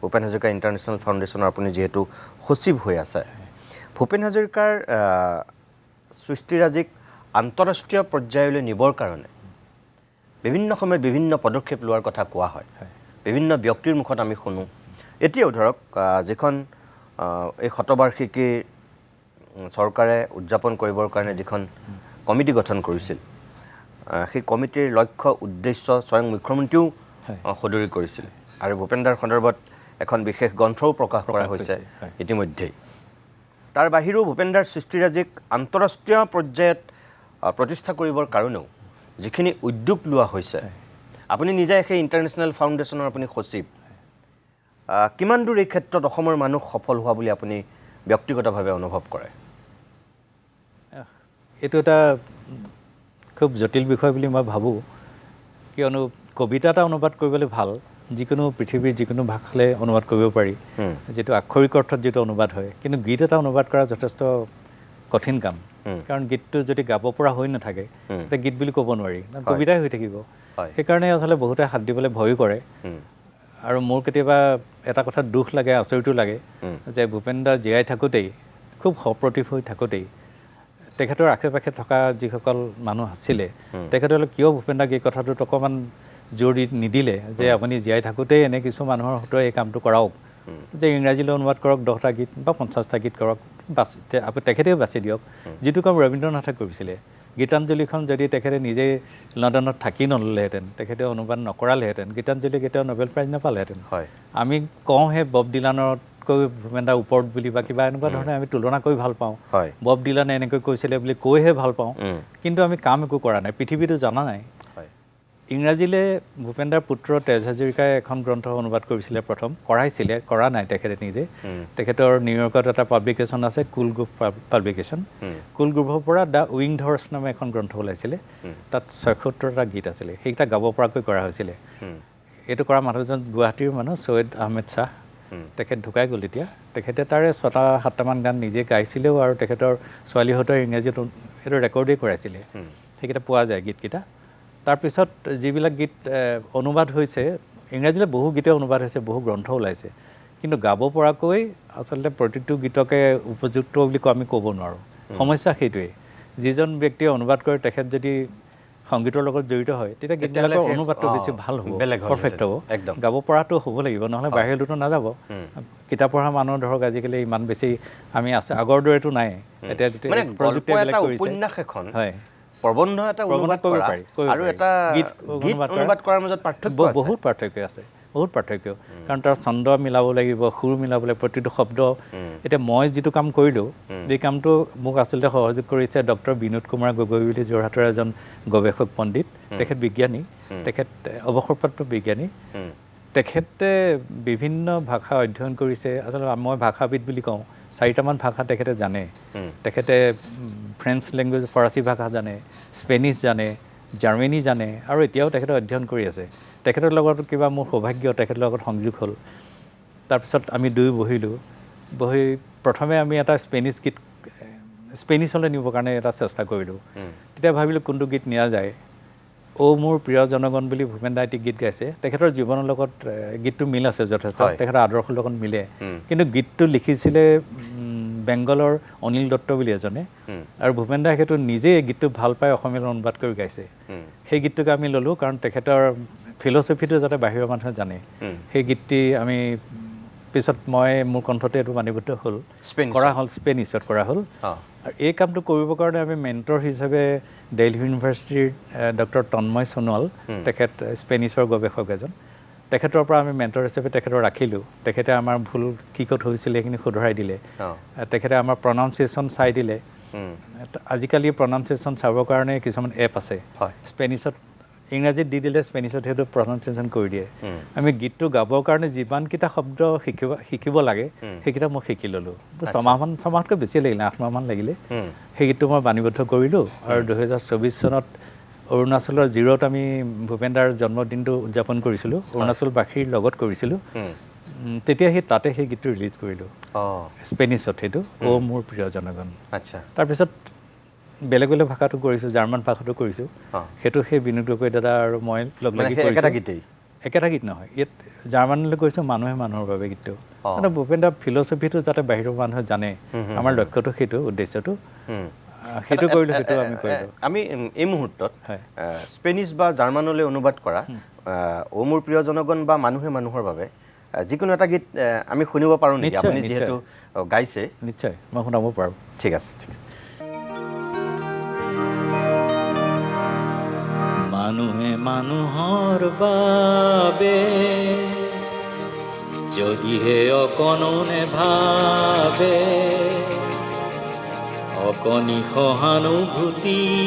ভূপেন হাজৰিকা ইণ্টাৰনেশ্যনেল ফাউণ্ডেশ্যনৰ আপুনি যিহেতু সচিব হৈ আছে, ভূপেন হাজৰিকাৰ সৃষ্টিৰাজিক আন্তঃৰাষ্ট্ৰীয় পৰ্যায়লৈ নিবৰ কাৰণে বিভিন্ন সময়ত বিভিন্ন পদক্ষেপ লোৱাৰ কথা কোৱা হয়, বিভিন্ন ব্যক্তিৰ মুখত আমি শুনো। এতিয়াও ধৰক যিখন এই শতবাৰ্ষিকী চৰকাৰে উদযাপন কৰিবৰ কাৰণে যিখন কমিটি গঠন কৰিছিল, সেই কমিটিৰ লক্ষ্য উদ্দেশ্য স্বয়ং মুখ্যমন্ত্ৰীও সদৰি কৰিছিল, আৰু ভূপেনদাৰ সন্দৰ্ভত এখন বিশেষ গ্ৰন্থও প্ৰকাশ কৰা হৈছে ইতিমধ্যেই। তাৰ বাহিৰেও ভূপেনদাৰ সৃষ্টিৰাজিক আন্তঃৰাষ্ট্ৰীয় পৰ্যায়ত প্ৰতিষ্ঠা কৰিবৰ কাৰণেও যিখিনি উদ্যোগ লোৱা হৈছে, আপুনি নিজে সেই ইণ্টাৰনেশ্যনেল ফাউণ্ডেশ্যনৰ আপুনি সচিব, কিমান দূৰ এই ক্ষেত্ৰত অসমৰ মানুহ সফল হোৱা বুলি আপুনি ব্যক্তিগতভাৱে অনুভৱ কৰে? এইটো এটা খুব জটিল বিষয় বুলি মই ভাবোঁ, কিয়নো কবিতা এটা অনুবাদ কৰিবলৈ ভাল, যিকোনো পৃথিৱীৰ যিকোনো ভাষালৈ অনুবাদ কৰিব পাৰি, যিটো আক্ষৰিক অৰ্থত যিটো অনুবাদ হয়, কিন্তু গীত এটা অনুবাদ কৰা যথেষ্ট কঠিন কাম, কাৰণ গীতটো যদি গাব পৰা হৈ নাথাকে তেতিয়া গীত বুলি ক'ব নোৱাৰি, কবিতাই হৈ থাকিব। সেইকাৰণে আচলতে বহুতে হাত দিবলৈ ভয়ো কৰে, আৰু মোৰ কেতিয়াবা এটা কথাত দুখ লাগে, আচৰিতো লাগে যে ভূপেনদা জীয়াই থাকোঁতেই, খুব সপ্ৰতিভ হৈ থাকোঁতেই তেখেতৰ আশে পাশে থকা যিসকল মানুহ আছিলে তেখেতসকলে কিয় ভূপেনদাক এই কথাটোত অকণমান জোৰ দি নিদিলে যে আপুনি জীয়াই থাকোঁতেই এনে কিছু মানুহৰ হতুৱাই এই কামটো কৰাওক, যে ইংৰাজীলৈ অনুবাদ কৰক 10টা গীত বা 50টা গীত কৰক, তেখেতেও বাছি দিয়ক, যিটো কাম ৰবীন্দ্ৰনাথে কৰিছিলে। গীতাঞ্জলিখন যদি তেখেতে নিজেই লণ্ডনত থাকি নল'লেহেঁতেন, তেখেতে অনুবাদ নকৰালেহেঁতেন, গীতাঞ্জলি কেতিয়াও নোবেল প্ৰাইজ নাপালেহেঁতেন। আমি কওঁহে বব ডিলানতকৈ ভূপেনদা ওপৰত বুলি বা কিবা এনেকুৱা ধৰণে আমি তুলনা কৰি ভাল পাওঁ, বব ডিলানে এনেকৈ কৈছিলে বুলি কৈহে ভাল পাওঁ, কিন্তু আমি কাম একো কৰা নাই, পৃথিৱীটো জনা নাই। ইংৰাজীলৈ ভূপেনদাৰ পুত্ৰ তেজ হাজৰিকাই এখন গ্ৰন্থ অনুবাদ কৰিছিলে, প্ৰথম কৰাইছিলে, কৰা নাই তেখেতে নিজে। তেখেতৰ নিউয়ৰ্কত এটা পাব্লিকেশ্যন আছে, কুল গ্ৰুভ পাব্লিকেশ্যন, কুল গ্ৰুভৰ পৰা দ্য উইংড হৰ্চ নামে এখন গ্ৰন্থ ওলাইছিলে, তাত 76টা গীত আছিলে, সেইকেইটা গাব পৰাকৈ কৰা হৈছিলে। এইটো কৰা মানুহজন গুৱাহাটীৰ মানুহ চৈয়দ আহমেদ শ্বাহ, তেখেত ঢুকাই গ'ল এতিয়া। তেখেতে তাৰে 6টা 7টামান গান নিজে গাইছিলেও, আৰু তেখেতৰ ছোৱালীহঁতৰ ইংৰাজীত এইটো ৰেকৰ্ডেই কৰাইছিলে সেইকেইটা পোৱা যায় গীতকেইটা তাৰপিছত যিবিলাক গীত অনুবাদ হৈছে ইংৰাজীলৈ বহু গীতে অনুবাদ হৈছে বহু গ্ৰন্থ ওলাইছে কিন্তু গাব পৰাকৈ আচলতে প্ৰতিটো গীতকে উপযুক্ত বুলি আমি ক'ব নোৱাৰোঁ সমস্যা সেইটোৱেই যিজন ব্যক্তিয়ে অনুবাদ কৰে তেখেত যদি সংগীতৰ লগত জড়িত হয় তেতিয়া গীতবিলাকৰ অনুবাদটো বেছি ভাল হ'ব পাৰফেক্ট হ'ব গাব পৰাটো হ'ব লাগিব নহ'লে বাহিৰলৈতো নাযাব কিতাপ পঢ়া মানুহ ধৰক আজিকালি ইমান বেছি আমি আছে আগৰ দৰেতো নাই এতিয়া প্ৰযুক্তিবিলাক কৰিছে হয় প্ৰবন্ধ এটা অনুবাদ কৰিব পাৰি আৰু এটা গীত অনুবাদ কৰাৰ মাজত পাৰ্থক্য আছে বহুত পাৰ্থক্য আছে বহুত পাৰ্থক্য কাৰণ তাৰ ছন্দ মিলাব লাগিব সুৰ মিলাব লাগিব প্ৰতিটো শব্দ এতিয়া মই যিটো কাম কৰিলোঁ এই কামটো মোক আচলতে সহযোগ কৰিছে ডক্টৰ বিনোদ কুমাৰ গগৈ বুলি যোৰহাটৰ এজন গৱেষক পণ্ডিত তেখেত বিজ্ঞানী তেখেত অৱসৰপ্ৰাপ্ত বিজ্ঞানী তেখেতে বিভিন্ন ভাষা অধ্যয়ন কৰিছে আচলতে মই ভাষাবিদ বুলি কওঁ 4টামান ভাষা তেখেতে জানে তেখেতে ফ্ৰেঞ্চ লেংগুৱেজ ফৰাচী ভাষা জানে স্পেনিছ জানে জাৰ্মানী জানে আৰু এতিয়াও তেখেতে অধ্যয়ন কৰি আছে তেখেতৰ লগত কিবা মোৰ সৌভাগ্য তেখেতৰ লগত সংযোগ হ'ল তাৰপিছত আমি দুয়ো বহি প্ৰথমে আমি এটা স্পেনিছ গীত স্পেনিছলৈ নিবৰ কাৰণে এটা চেষ্টা কৰিলোঁ তেতিয়া ভাবিলোঁ কোনটো গীত নিয়া যায় মোৰ প্ৰিয় জনগণ বুলি ভূপেন দা এটি গীত গাইছে তেখেতৰ জীৱনৰ লগত গীতটো মিল আছে যথেষ্ট তেখেতৰ আদৰ্শৰ লগত মিলে কিন্তু গীতটো লিখিছিলে বেংগলৰ অনিল দত্ত বুলি এজনে আৰু ভূপেন দাই সেইটো নিজেই গীতটো ভাল পাই অসমীয়ালৈ অনুবাদ কৰি গাইছে সেই গীতটোকে আমি ল'লোঁ কাৰণ তেখেতৰ ফিলচফিটো যাতে বাহিৰৰ মানুহে জানে সেই গীতটি আমি পিছত মোৰ কণ্ঠতে এইটো মানিবদ্ধ হ'ল কৰা হ'ল স্পেনিছত কৰা হ'ল আৰু এই কামটো কৰিবৰ কাৰণে আমি মেণ্টৰ হিচাপে দিল্লী ইউনিভাৰ্চিটিৰ ডক্টৰ তন্ময় সোণোৱাল তেখেত স্পেনিছৰ গৱেষক এজন তেখেতৰ পৰা আমি মেণ্টৰ হিচাপে তেখেতক ৰাখিলোঁ তেখেতে আমাৰ ভুল কি ক'ত হৈছিলে সেইখিনি শুধৰাই দিলে তেখেতে আমাৰ প্ৰনাউন্সিয়েশ্যন চাই দিলে আজিকালি প্ৰনাউন্সিয়েশ্যন চাবৰ কাৰণে কিছুমান এপ আছে স্পেনিছত ইংৰাজীত দি দিলে স্পেনিছত সেইটো প্ৰনাউন্সিয়েশ্যন কৰি দিয়ে আমি গীতটো গাবৰ কাৰণে যিমানকেইটা শব্দ শিকিব লাগে সেইকেইটা মই শিকি ল'লোঁ ছমাহতকৈ বেছি লাগিলে 8 মাহমান লাগিলে সেই গীতটো মই বাণীবদ্ধ কৰিলোঁ আৰু 2024 চনত অৰুণাচলৰ জিৰত আমি ভূপেন দাৰ জন্মদিনটো উদযাপন কৰিছিলোঁ অৰুণাচলবাসীৰ লগত কৰিছিলোঁ তেতিয়া তাতে সেই গীতটো ৰিলিজ কৰিলোঁ স্পেনিছত সেইটো মোৰ প্ৰিয় জনগণ আচ্ছা তাৰপিছত বেলেগ বেলেগ ভাষাটো কৰিছোঁ জাৰ্মান ভাষাটো কৰিছোঁ সেইটো সেই বিনোদ গগৈ দাদা আৰু মই লগ লাগি কৰিছোঁ একেটা গীত নহয় ইয়াত জাৰ্মানলৈ কৰিছোঁ মানুহে মানুহৰ বাবে গীতটো মানে ভূপেন দাৰ ফিলচফিটো যাতে বাহিৰৰ মানুহে জানে আমাৰ লক্ষ্যটো সেইটো উদ্দেশ্যটো সেইটো কৰিলোঁ সেইটো আমি কৰিলোঁ আমি এই মুহূৰ্তত স্পেনিছ বা জাৰ্মানলৈ অনুবাদ কৰা মোৰ প্ৰিয় জনগণ বা মানুহে মানুহৰ বাবে যিকোনো এটা গীত আমি শুনিব পাৰোঁ নেকি আপুনি যিহেতু গাইছে নিশ্চয় মই শুনাব পাৰোঁ ঠিক আছে মানুহে মানুহৰ বাবে যদিহে অকণো নেভাবে অকণি সহানুভূতিৰে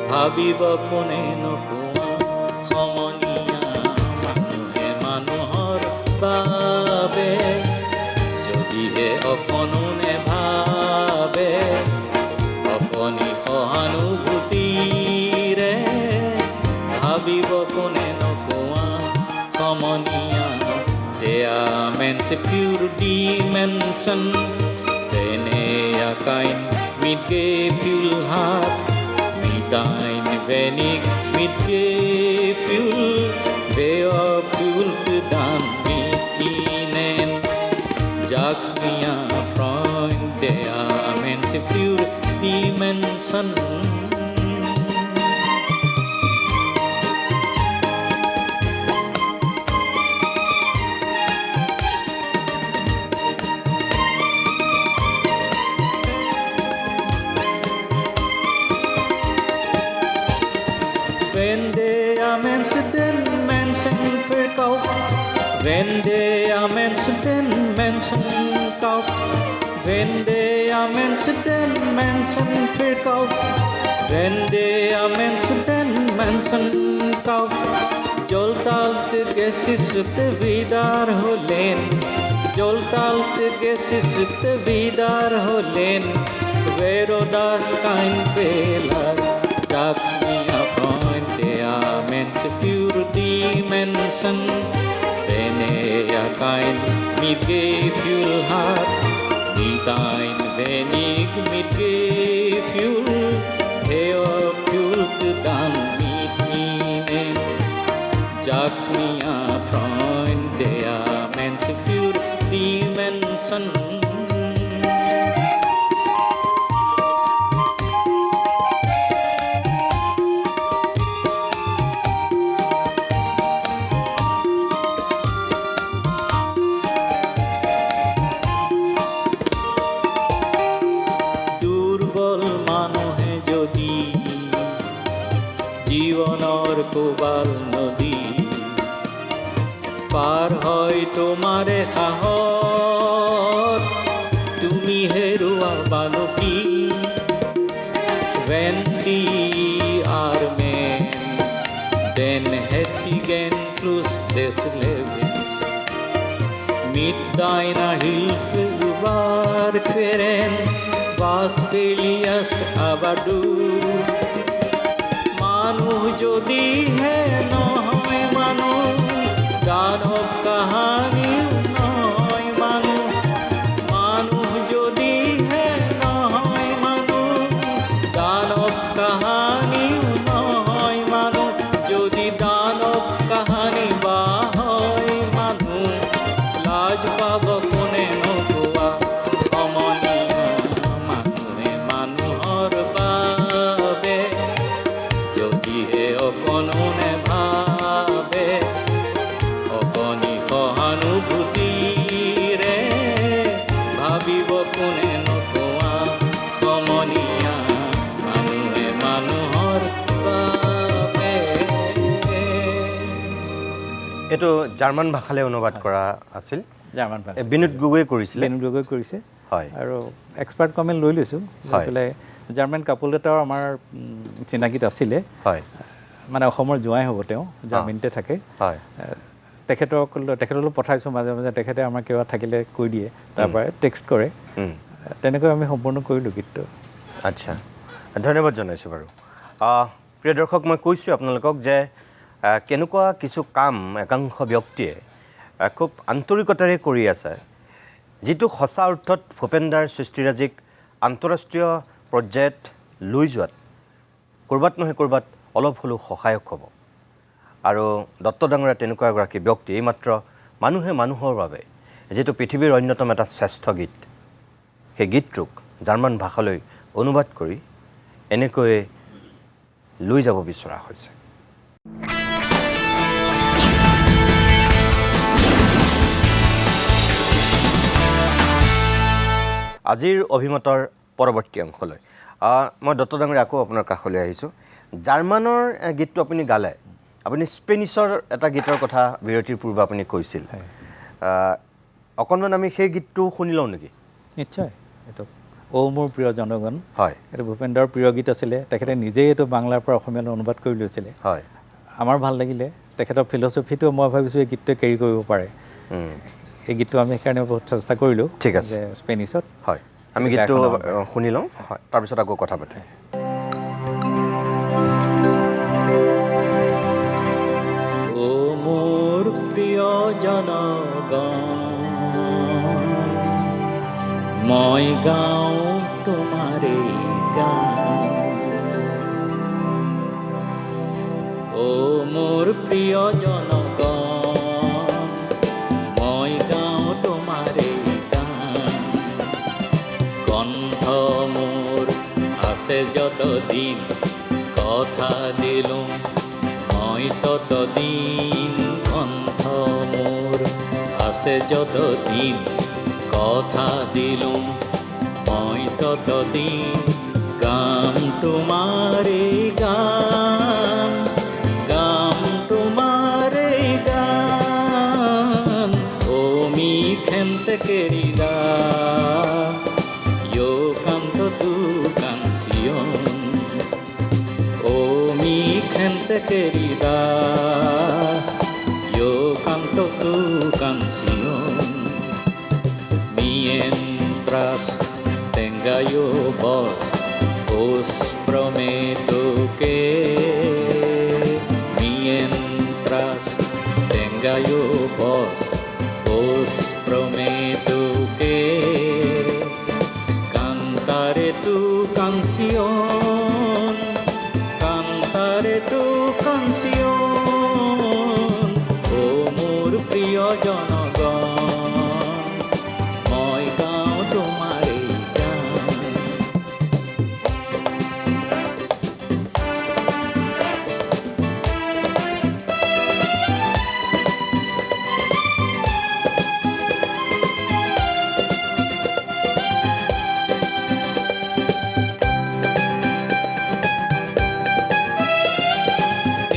ভাবিব কোনে নকোৱা সমনীয়া মানুহে মানুহৰ বাবে যদিহে অকণো নেভাবে অকণি সহানুভূতিৰে ভাবিব কোনে নকোৱা সমনীয়া Der Mensch pure dimension wenn kein mit Gefühl hat mit ein wenig mit Gefühl wer fühlt dann mit ihnen sag's mir Freund der Mensch pure dimension Wenn der Mensch den Menschen verkauft, wenn der Mensch den Menschen kauft, wenn der Mensch den Menschen verkauft, wenn der Mensch den Menschen kauft, জলতালতে গেছিসতে বিদার হলেন, জলতালতে গেছিসতে বিদার হলেন, wäre das kein Fehler, sag's mir Freund, der Mensch für die Menschen, wenn kein Mitgefühl hat, Nicht ein wenig mit Gefühl, erfüllte dann mit ihnen. Sag's mir, Freund, der Mensch für die Menschen. দুর্বল মানুহে যদি জীবনৰ কোবাল নদী পাৰ হয় তোমাৰে সাহস তুমি হেৰুৱা bulky wenn die Armen den heftigen Fluss des Lebens mit deiner Hilfe überqueren, was verlierst aber du? মানুহ যদি হে নহয় মানুহ দানৱ কাহানিও নহয় মানুহ মানুহ যদি হে নহয় মানুহ দানৱ কাহানিও নহয় মানুহ যদি দানৱ কাহানি বা হয় মানুহ লাজ পাব কোনে নকোৱা সমনীয়া মানুহে মানুহৰ বাবে যদিহে অকণো নেভাবে অকণি সহানুভূতিৰে ভাবিব কোনে নকোৱা সমনীয়া মানুহে মানুহৰ বাবে এইটো জাৰ্মান ভাষালৈ অনুবাদ কৰা আছিল জাৰ্মান ভাষা বিনোদ গগৈয়ে কৰিছিলে বিনোদ গগৈ কৰিছে হয় আৰু এক্সপাৰ্ট কমেণ্ট লৈ লৈছোঁ লৈ হয়। পেলাই জাৰ্মান কাপোল এটাও আমাৰ চিনাকিত আছিলে হয় মানে অসমৰ জোৱাই হ'ব তেওঁ জাৰ্মানীতে থাকে হয় তেখেতলৈ পঠাইছোঁ মাজে মাজে তেখেতে আমাৰ কিবা থাকিলে কৈ দিয়ে তাৰপৰা টেক্সট কৰে তেনেকৈ আমি সম্পূৰ্ণ কৰিলোঁ গীতটো আচ্ছা ধন্যবাদ জনাইছোঁ বাৰু প্ৰিয় দৰ্শক মই কৈছোঁ আপোনালোকক যে কেনেকুৱা কিছু কাম একাংশ ব্যক্তিয়ে খুব আন্তৰিকতাৰে কৰি আছে যিটো সঁচা অৰ্থত ভূপেনদাৰ সৃষ্টিৰাজিক আন্তঃৰাষ্ট্ৰীয় পৰ্যায়ত লৈ যোৱাত ক'ৰবাত নহয় ক'ৰবাত অলপ হ'লেও সহায়ক হ'ব আৰু দত্ত ডাঙৰীয়া তেনেকুৱা এগৰাকী ব্যক্তি এইমাত্ৰ মানুহে মানুহৰ বাবে যিটো পৃথিৱীৰ অন্যতম এটা শ্ৰেষ্ঠ গীত সেই গীতটোক জাৰ্মান ভাষালৈ অনুবাদ কৰি এনেকৈ লৈ যাব বিচৰা হৈছে আজিৰ অভিমতৰ পৰৱৰ্তী অংশলৈ মই দত্ত ডাঙৰীয়া আকৌ আপোনাৰ কাষলৈ আহিছোঁ জাৰ্মানৰ গীতটো আপুনি গালে আপুনি স্পেনিছৰ এটা গীতৰ কথা বিৰতিৰ পূৰ্বে আপুনি কৈছিল অকণমান আমি সেই গীতটো শুনি লওঁ নেকি নিশ্চয় এইটো অ মোৰ প্ৰিয় জনগণ হয় এইটো ভূপেন্দ্ৰৰ প্ৰিয় গীত আছিলে তেখেতে নিজেই এইটো বাংলাৰ পৰা অসমীয়ালৈ অনুবাদ কৰি লৈছিলে হয় আমাৰ ভাল লাগিলে তেখেতৰ ফিলচফিটো মই ভাবিছোঁ এই গীতটোৱে কেৰি কৰিব পাৰে এই গীতটো আমি সেইকাৰণে বহুত চেষ্টা কৰিলোঁ ঠিক আছে যে স্পেনিছত হয় আমি গীতটো শুনি লওঁ হয় তাৰপিছত আকৌ কথা পাতিম ও মোৰ প্ৰিয় জনগণ মই গাওঁ তোমাৰে গান ও মোৰ প্ৰিয় জনগণ মই গাওঁ তোমাৰে গান কণ্ঠ মোৰ আছে যতদিন কথা দিলোঁ মই ততদিন কণ্ঠ মোৰ আছে যতদিন কথা দিলোঁ মই ততদিন গাম তোমাৰে গান গাম তোমাৰে গান ও mi gente querida yo canto tu canción Oh, mi gente querida, yo canto tu canción. Mientras tenga yo voz, os prometo que mientras tenga yo voz, os prometo que tu canción, cantaré tu canción, oh মোৰ প্ৰিয় জনগণ, মই গাওঁ তোমাৰে গান।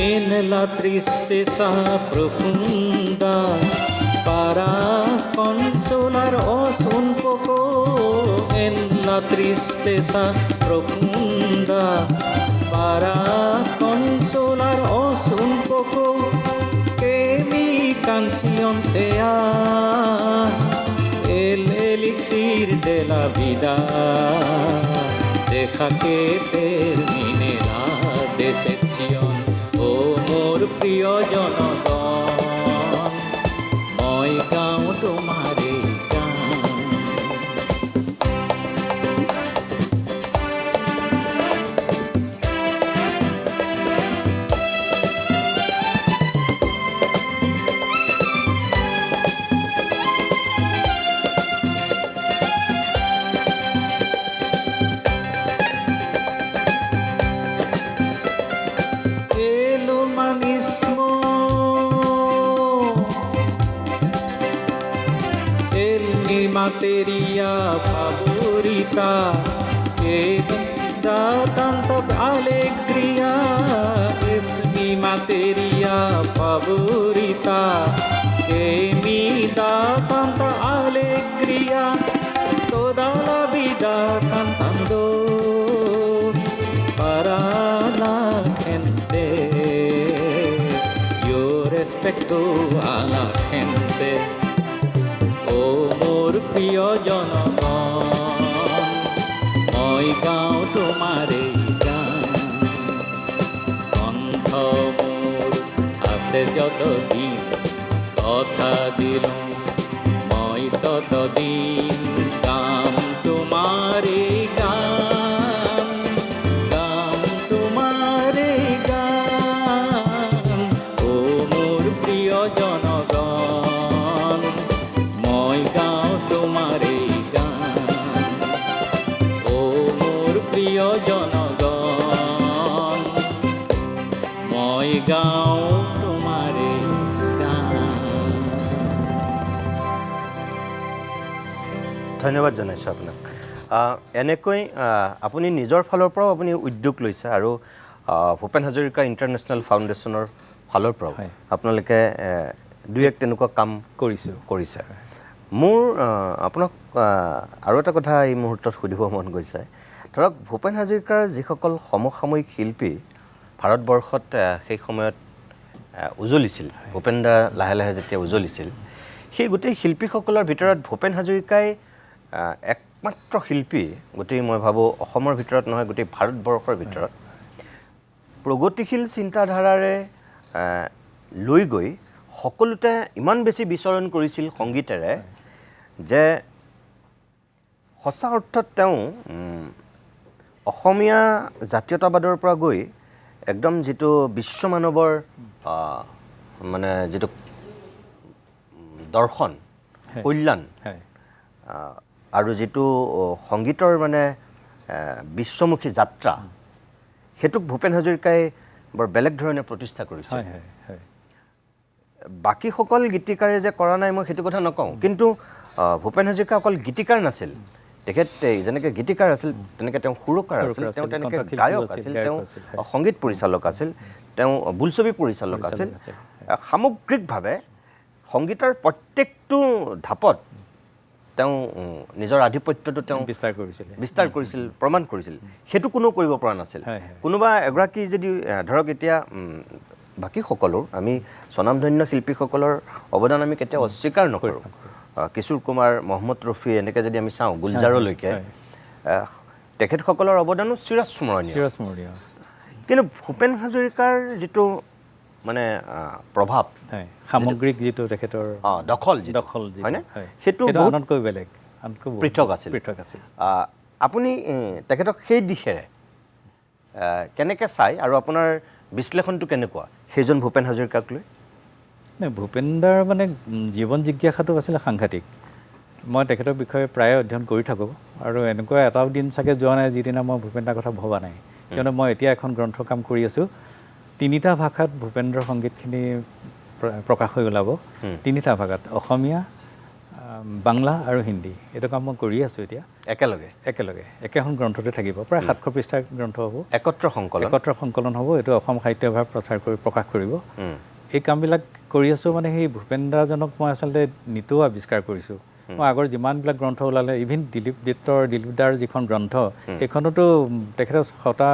En la tristeza profunda, para consolaros un poco, en la tristeza profunda, para consolaros un poco, que mi canción sea el elixir de la vida. Deja que termine la decepción, oh মোৰ প্ৰিয় জনগণ, মই গাওঁ তোমাৰে গান। Materia favorita que da tanta alegría, es mi materia favorita que me da tanta alegría, toda la vida cantando para la gente. Yo respeto a la gente, মোৰ প্ৰিয় জনগণ, মই গাওঁ তোমাৰে গান। কণ্ঠ মোৰ আছে যতদিন, কথা দিলোঁ মই ততদিন গাম তোমাৰে গান, গাম তোমাৰে গান, অ' মোৰ প্ৰিয় জনগণ, মই গাওঁ তোমাৰে গান, অ' মোৰ প্ৰিয় জনগণ, মই গাওঁ তোমাৰে গান। ধন্যবাদ জনাইছোঁ আপোনাক। এনেকৈ আপুনি নিজৰ ফালৰ পৰাও আপুনি উদ্যোগ লৈছে আৰু ভূপেন হাজৰিকা ইণ্টাৰনেশ্যনেল ফাউণ্ডেশ্যনৰ ফালৰ পৰাও আপোনালোকে দুই এক তেনেকুৱা কাম কৰিছে। মোৰ আপোনাক আৰু এটা কথা এই মুহূৰ্তত সুধিব মন গৈছে, ধৰক ভূপেন হাজৰিকাৰ যিসকল সমসাময়িক শিল্পী ভাৰতবৰ্ষত সেই সময়ত উজলিছিল, ভূপেন দা লাহে লাহে যেতিয়া উজলিছিল, সেই গোটেই শিল্পীসকলৰ ভিতৰত ভূপেন হাজৰিকাই একমাত্ৰ শিল্পী, গোটেই মই ভাবোঁ অসমৰ ভিতৰত নহয় গোটেই ভাৰতবৰ্ষৰ ভিতৰত প্ৰগতিশীল চিন্তাধাৰাৰে লৈ গৈ সকলোতে ইমান বেছি বিচৰণ কৰিছিল সংগীতেৰে যে সঁচা অৰ্থত তেওঁ অসমীয়া জাতীয়তাবাদৰ পৰা গৈ একদম যিটো বিশ্বমানৱৰ মানে যিটো দৰ্শন, কল্যাণ আৰু যিটো সংগীতৰ মানে বিশ্বমুখী যাত্ৰা, সেইটোক ভূপেন হাজৰিকাই বৰ বেলেগ ধৰণে প্ৰতিষ্ঠা কৰিছে। বাকীসকল গীতিকাৰে যে কৰা নাই মই সেইটো কথা নকওঁ, কিন্তু ভূপেন হাজৰিকা অকল গীতিকাৰ নাছিল, তেখেত যেনেকৈ গীতিকাৰ আছিল তেনেকৈ তেওঁ সুৰকাৰ আছিল, তেওঁ তেনেকৈ গায়ক আছিল, তেওঁ সংগীত পৰিচালক আছিল, তেওঁ বোলছবি পৰিচালক আছিল। সামগ্ৰিকভাৱে সংগীতৰ প্ৰত্যেকটো ঢাপত তেওঁ নিজৰ আধিপত্যটো তেওঁ বিস্তাৰ কৰিছিল, প্ৰমাণ কৰিছিল। সেইটো কোনেও কৰিব পৰা নাছিল। কোনোবা এগৰাকী যদি ধৰক এতিয়া বাকীসকলৰ আমি স্বনামধন্য শিল্পীসকলৰ অৱদান আমি কেতিয়াও অস্বীকাৰ নকৰোঁ। কিশোৰ কুমাৰ, মহম্মদ ৰফি এনেকৈ যদি আমি চাওঁ গুলজাৰলৈকে, তেখেতসকলৰ অৱদানো চিৰস্মৰণীয়। কিন্তু ভূপেন হাজৰিকাৰ যিটো মানে প্ৰভাৱ, সামগ্ৰিক যিটো তেখেতৰ দখল হয়নে, সেইটো আনতকৈ বেলেগ, পৃথক আছিল। আপুনি তেখেতক সেই দিশেৰে কেনেকৈ চাই আৰু আপোনাৰ বিশ্লেষণটো কেনেকুৱা সেইজন ভূপেন হাজৰিকাক লৈ? নাই, ভূপেনদাৰ মানে জীৱন জিজ্ঞাসাটো আছিলে সাংঘাতিক। মই তেখেতৰ বিষয়ে প্ৰায়ে অধ্যয়ন কৰি থাকোঁ আৰু এনেকুৱা এটাও দিন চাগে যোৱা নাই যিদিনা মই ভূপেনদাৰ কথা ভবা নাই। কিয়নো মই এতিয়া এখন গ্ৰন্থ কাম কৰি আছোঁ, 3টা ভাষাত ভূপেন্দ্ৰৰ সংগীতখিনি প্ৰকাশ হৈ ওলাব। 3টা ভাষাত, অসমীয়া, বাংলা আৰু হিন্দী। এইটো কাম মই কৰি আছোঁ এতিয়া একেলগে একেখন গ্ৰন্থতে থাকিব। প্ৰায় 700 পৃষ্ঠাৰ গ্ৰন্থ হ'ব, একত্ৰ সংকলন হ'ব। এইটো অসম সাহিত্য সভাৰ প্ৰকাশ কৰিব। এই কামবিলাক কৰি আছোঁ মানে সেই ভূপেনদাজনক মই আচলতে নিতৌ আৱিষ্কাৰ কৰিছোঁ। মই আগৰ যিমানবিলাক গ্ৰন্থ ওলালে, ইভিন দিলীপদাৰ যিখন গ্ৰন্থ, সেইখনতো তেখেতে 6টা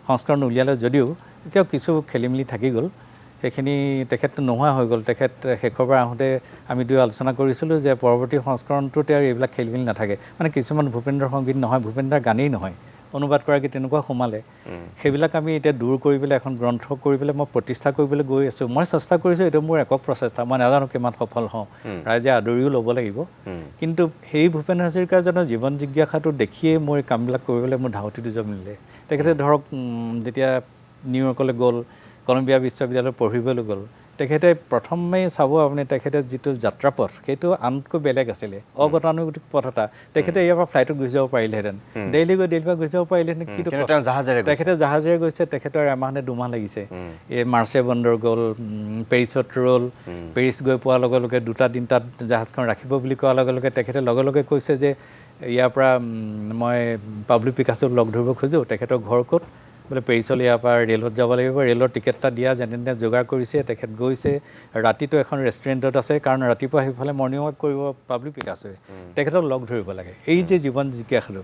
সংস্কৰণ উলিয়ালে যদিও এতিয়াও কিছু খেলি মেলি থাকি গ'ল। সেইখিনি তেখেতটো নোহোৱা হৈ গ'ল। তেখেত শেষৰবাৰ আহোঁতে আমি দুয়ো আলোচনা কৰিছিলোঁ যে পৰৱৰ্তী সংস্কৰণটোতে আৰু এইবিলাক খেলি মেলি নাথাকে। মানে কিছুমান ভূপেন্দ্ৰৰ সংগীত নহয়, ভূপেন্দ্ৰৰ গানেই নহয়, অনুবাদ কৰাকৈ তেনেকুৱা সোমালে। সেইবিলাক আমি এতিয়া দূৰ কৰি পেলাই এখন গ্ৰন্থ কৰি পেলাই মই প্ৰতিষ্ঠা কৰিবলৈ গৈ আছোঁ। মই চেষ্টা কৰিছোঁ, এইটো মোৰ একক প্ৰচেষ্টা। মই নাজানো কিমান সফল হওঁ, ৰাইজে আদৰিও ল'ব লাগিব। কিন্তু সেই ভূপেন হাজৰিকাজনৰ জীৱন জিজ্ঞাসাটো দেখিয়ে মোৰ এই কামবিলাক কৰিবলৈ মোৰ ধাউতিটো জমিলে। তেখেতে ধৰক যেতিয়া নিউয়ৰ্কলৈ গ'ল, কলম্বিয়া বিশ্ববিদ্যালয়ত পঢ়িবলৈ গ'ল, তেখেতে প্ৰথমেই চাব আপুনি, তেখেতে যিটো যাত্ৰাপথ সেইটো আনতকৈ বেলেগ আছিলে, অগতানুগতিক পথ এটা। তেখেতে ইয়াৰ পৰা ফ্লাইটত গুচি যাব পাৰিলেহেঁতেন, দিল্লীৰ পৰা গুচি যাব পাৰিলেহেঁতেন। কিন্তু তেখেতে জাহাজেৰে গৈছে, তেখেতৰ এমাহ নে 2 মাহ লাগিছে। এই মাৰ্চে বন্দৰ গ'ল, পেৰিছত ৰ'ল, পেৰিছ গৈ পোৱাৰ লগে লগে 2-3টাত জাহাজখন ৰাখিব বুলি কোৱাৰ লগে লগে তেখেতে লগে লগে কৈছে যে ইয়াৰ পৰা মই পাব্লো পিকাচোক লগ ধৰিব খোজোঁ। তেখেতৰ ঘৰ ক'ত? বোলে পেৰিছলৈ ইয়াৰ পৰা ৰে'লত যাব লাগিব। ৰে'লৰ টিকেট এটা দিয়া যেনে তেনে যোগাৰ কৰিছে। তেখেত গৈছে, ৰাতিটো এখন ৰেষ্টুৰেণ্টত আছে, কাৰণ ৰাতিপুৱা সেইফালে মৰ্ণিং ৱাক কৰিব পাব্লো পিকাচোৱে। তেখেতক লগ ধৰিব লাগে। এই যে জীৱন জিজ্ঞাসাটো,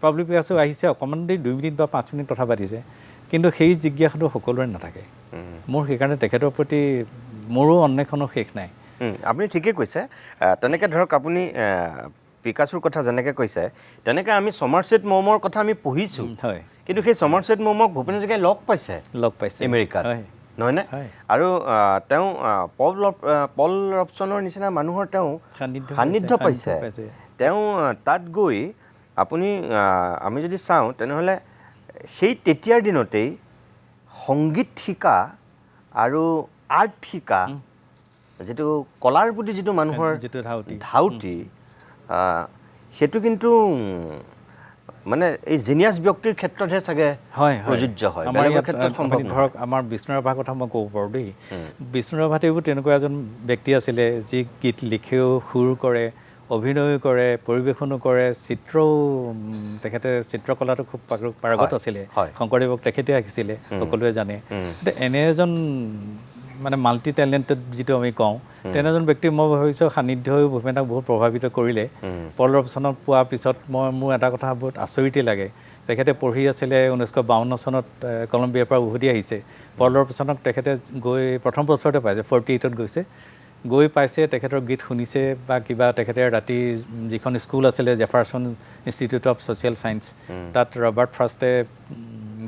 পাব্লো পিকাচো আহিছে, অকণমান দেৰি 2 মিনিট বা 5 মিনিট কথা পাতিছে, কিন্তু সেই জিজ্ঞাসাটো সকলোৰে নাথাকে। মোৰ সেইকাৰণে তেখেতৰ প্ৰতি মোৰো অন্বেষণৰ শেষ নাই। আপুনি ঠিকেই কৈছে। তেনেকৈ ধৰক আপুনি পিকাচোৰ কথা যেনেকৈ কৈছে, তেনেকৈ আমি ছমাৰছেট মমৰ কথা আমি পঢ়িছোঁ। হয়, কিন্তু সেই ছমাৰছেট মমক ভূপেন হাজৰিকাই লগ পাইছে আমেৰিকাত, নহয়নে? আৰু তেওঁ পল ৰবচনৰ নিচিনা মানুহৰ তেওঁ সান্নিধ্য পাইছে। তেওঁ তাত গৈ আপুনি আমি যদি চাওঁ তেনেহ'লে সেই তেতিয়াৰ দিনতেই সংগীত শিকা আৰু আৰ্ট শিকা, যিটো কলাৰ প্ৰতি যিটো মানুহৰ যিটো ধাউতি, সেইটো কিন্তু মানে এই জিনিয়াছ ব্যক্তিৰ ক্ষেত্ৰতহে চাগে প্ৰযোজ্য হয়। আমাৰ ইয়াত ধৰক আমাৰ বিষ্ণুৰাভাৰ কথা মই ক'ব পাৰোঁ দেই। বিষ্ণুৰাভাতেও তেনেকুৱা এজন ব্যক্তি আছিলে, যি গীত লিখেও, সুৰ কৰে, অভিনয়ো কৰে, পৰিৱেশনো কৰে, চিত্ৰও তেখেতে চিত্ৰকলাটো খুব পাৰগত আছিলে। শংকৰদেৱক তেখেতে আঁকিছিলে, সকলোৱে জানে। এনে এজন মানে মাল্টি টেলেণ্টেড যিটো আমি কওঁ, তেনে এজন ব্যক্তি মই ভাবিছোঁ সান্নিধ্যই ভূপেনক বহুত প্ৰভাৱিত কৰিলে। পল ৰবচনক পোৱাৰ পিছত মোৰ এটা কথা বহুত আচৰিতেই লাগে। তেখেতে পঢ়ি আছিলে 1952 চনত কলম্বিয়াৰ পৰা উভতি আহিছে। পল ৰবচনক তেখেতে গৈ প্ৰথম বছৰতে পাইছে, 48ত গৈছে, গৈ পাইছে, তেখেতৰ গীত শুনিছে বা কিবা। তেখেতে ৰাতি যিখন স্কুল আছিলে Jefferson institute of social science, তাত ৰবাৰ্ট ফ্ৰষ্টে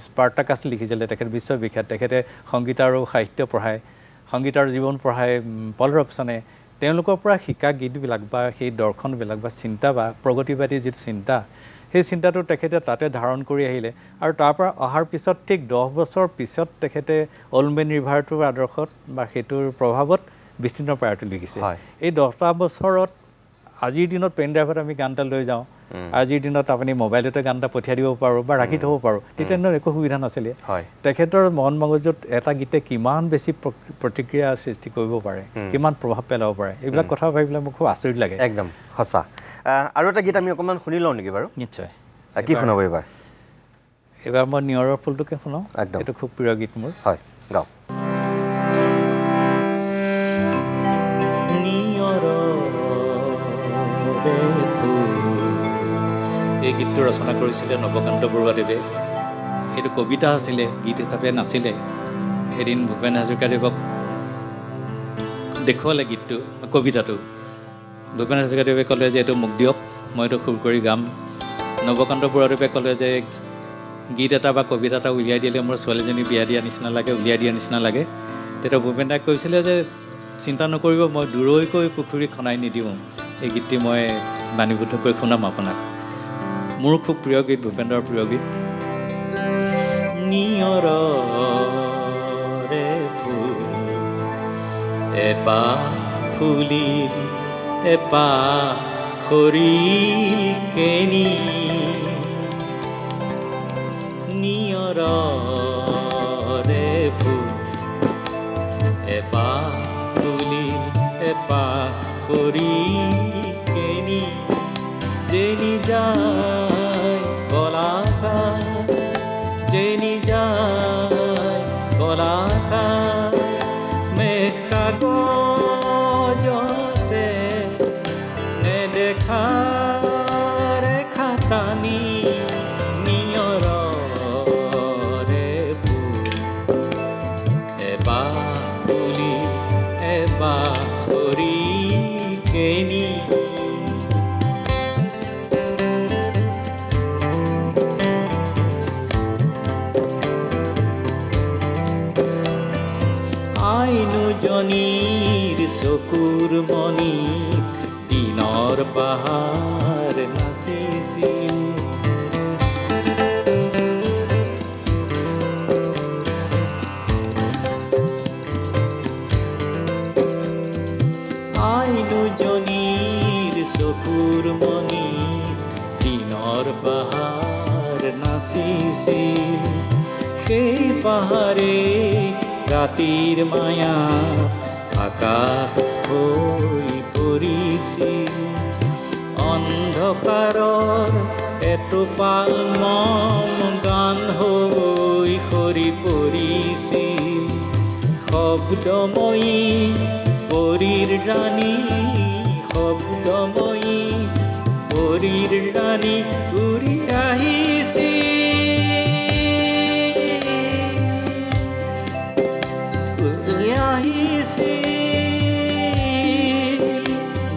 স্পাৰ্টাকাছ লিখিছিলে, তেখেত বিশ্ববিখ্যাত। তেখেতে সংগীত আৰু সাহিত্য পঢ়ায়, সংগীত আৰু জীৱন পঢ়ায় পল ৰবচনে। তেওঁলোকৰ পৰা শিকা গীতবিলাক বা সেই দৰ্শনবিলাক বা চিন্তা বা প্ৰগতিবাদী যিটো চিন্তা, সেই চিন্তাটো তেখেতে তাতে ধাৰণ কৰি আহিলে। আৰু তাৰ পৰা অহাৰ পিছত ঠিক 10 বছৰ পিছত তেখেতে অল্ড মেন ৰিভাৰটোৰ আদৰ্শত বা সেইটোৰ প্ৰভাৱত বিস্তীৰ্ণ পাৰটো লিখিছে। এই 10টা বছৰত আজিৰ দিনত পেন ড্ৰাইভত আমি গান এটা লৈ যাওঁ, আজিৰ দিনত আপুনি মোবাইলতে গান এটা পঠিয়াই দিব পাৰোঁ বা ৰাখি থ'ব পাৰোঁ। তেতিয়া দিনত একো সুবিধা নাছিলে। তেখেতৰ মন মগজুত এটা গীতে কিমান বেছি প্ৰতিক্ৰিয়া সৃষ্টি কৰিব পাৰে, কিমান প্ৰভাৱ পেলাব পাৰে, এইবিলাক কথা ভাবিলে মোক খুব আচৰিত লাগে। একদম সঁচা। আৰু এটা গীত আমি অকণমান শুনি লওঁ নেকি বাৰু? নিশ্চয়। কি শুনাব এইবাৰ? এইবাৰ মই নিয়ৰৰ ফুলটোকে শুনাওঁ। এইটো খুব প্ৰিয় গীত মোৰ। হয়, গাওক। এই গীতটো ৰচনা কৰিছিলে নৱকান্ত বৰুৱাদেৱে। এইটো কবিতা আছিলে, গীত হিচাপে নাছিলে। এদিন ভূপেন হাজৰিকাদেৱক দেখুৱালে গীতটো, কবিতাটো। ভূপেন হাজৰিকাদেৱে ক'লে যে এইটো মোক দিয়ক, মই এইটো সুৰ কৰি গাম। নৱকান্ত বৰুৱাদেৱে ক'লে যে গীত এটা বা কবিতা এটা উলিয়াই দিলে মোৰ ছোৱালীজনী বিয়া দিয়া নিচিনা লাগে, উলিয়াই দিয়া নিচিনা লাগে। তেতিয়া ভূপেন দাই কৈছিলে যে চিন্তা নকৰিব, মই দূৰৈকৈ পুখুৰী খনাই নিদিওঁ, এই গীতটি মই বাণীবদ্ধ কৰি শুনাম আপোনাক। মোৰ খুব প্ৰিয় গীত, ভূপেন্দ্ৰৰ প্ৰিয় গীত। নিয়ৰৰে ফুল এপাহ ফুলিল এপাহ সৰিল কেনি নিয়ৰৰে ফুল এপাহ ফুলিল এপাহ সৰিল কেনি যেনি যায় কলাকাৰ যেনি যায় কলাকাৰ মেঘ কাগজতে নেদেখা ৰেখা টানি নিয়ৰৰে ফুল এবাৰ ফুলি এবাৰ সৰি কেনি আইনুজনীৰ চকুৰ মণিত দিনৰ পাহাৰ নাচিছিল আইনুজনীৰ চকুৰ মণিত দিনৰ পাহাৰ নাচিছিল সেই পাহাৰে ৰাতিৰ মায়া আকাশ হৈ পৰিছিল অন্ধকাৰৰ এটোপাল মম গান হৈ সৰি পৰিছিল শব্দময়ী পৰীৰ ৰাণী শব্দময়ী পৰীৰ ৰাণী উৰি আহিছিল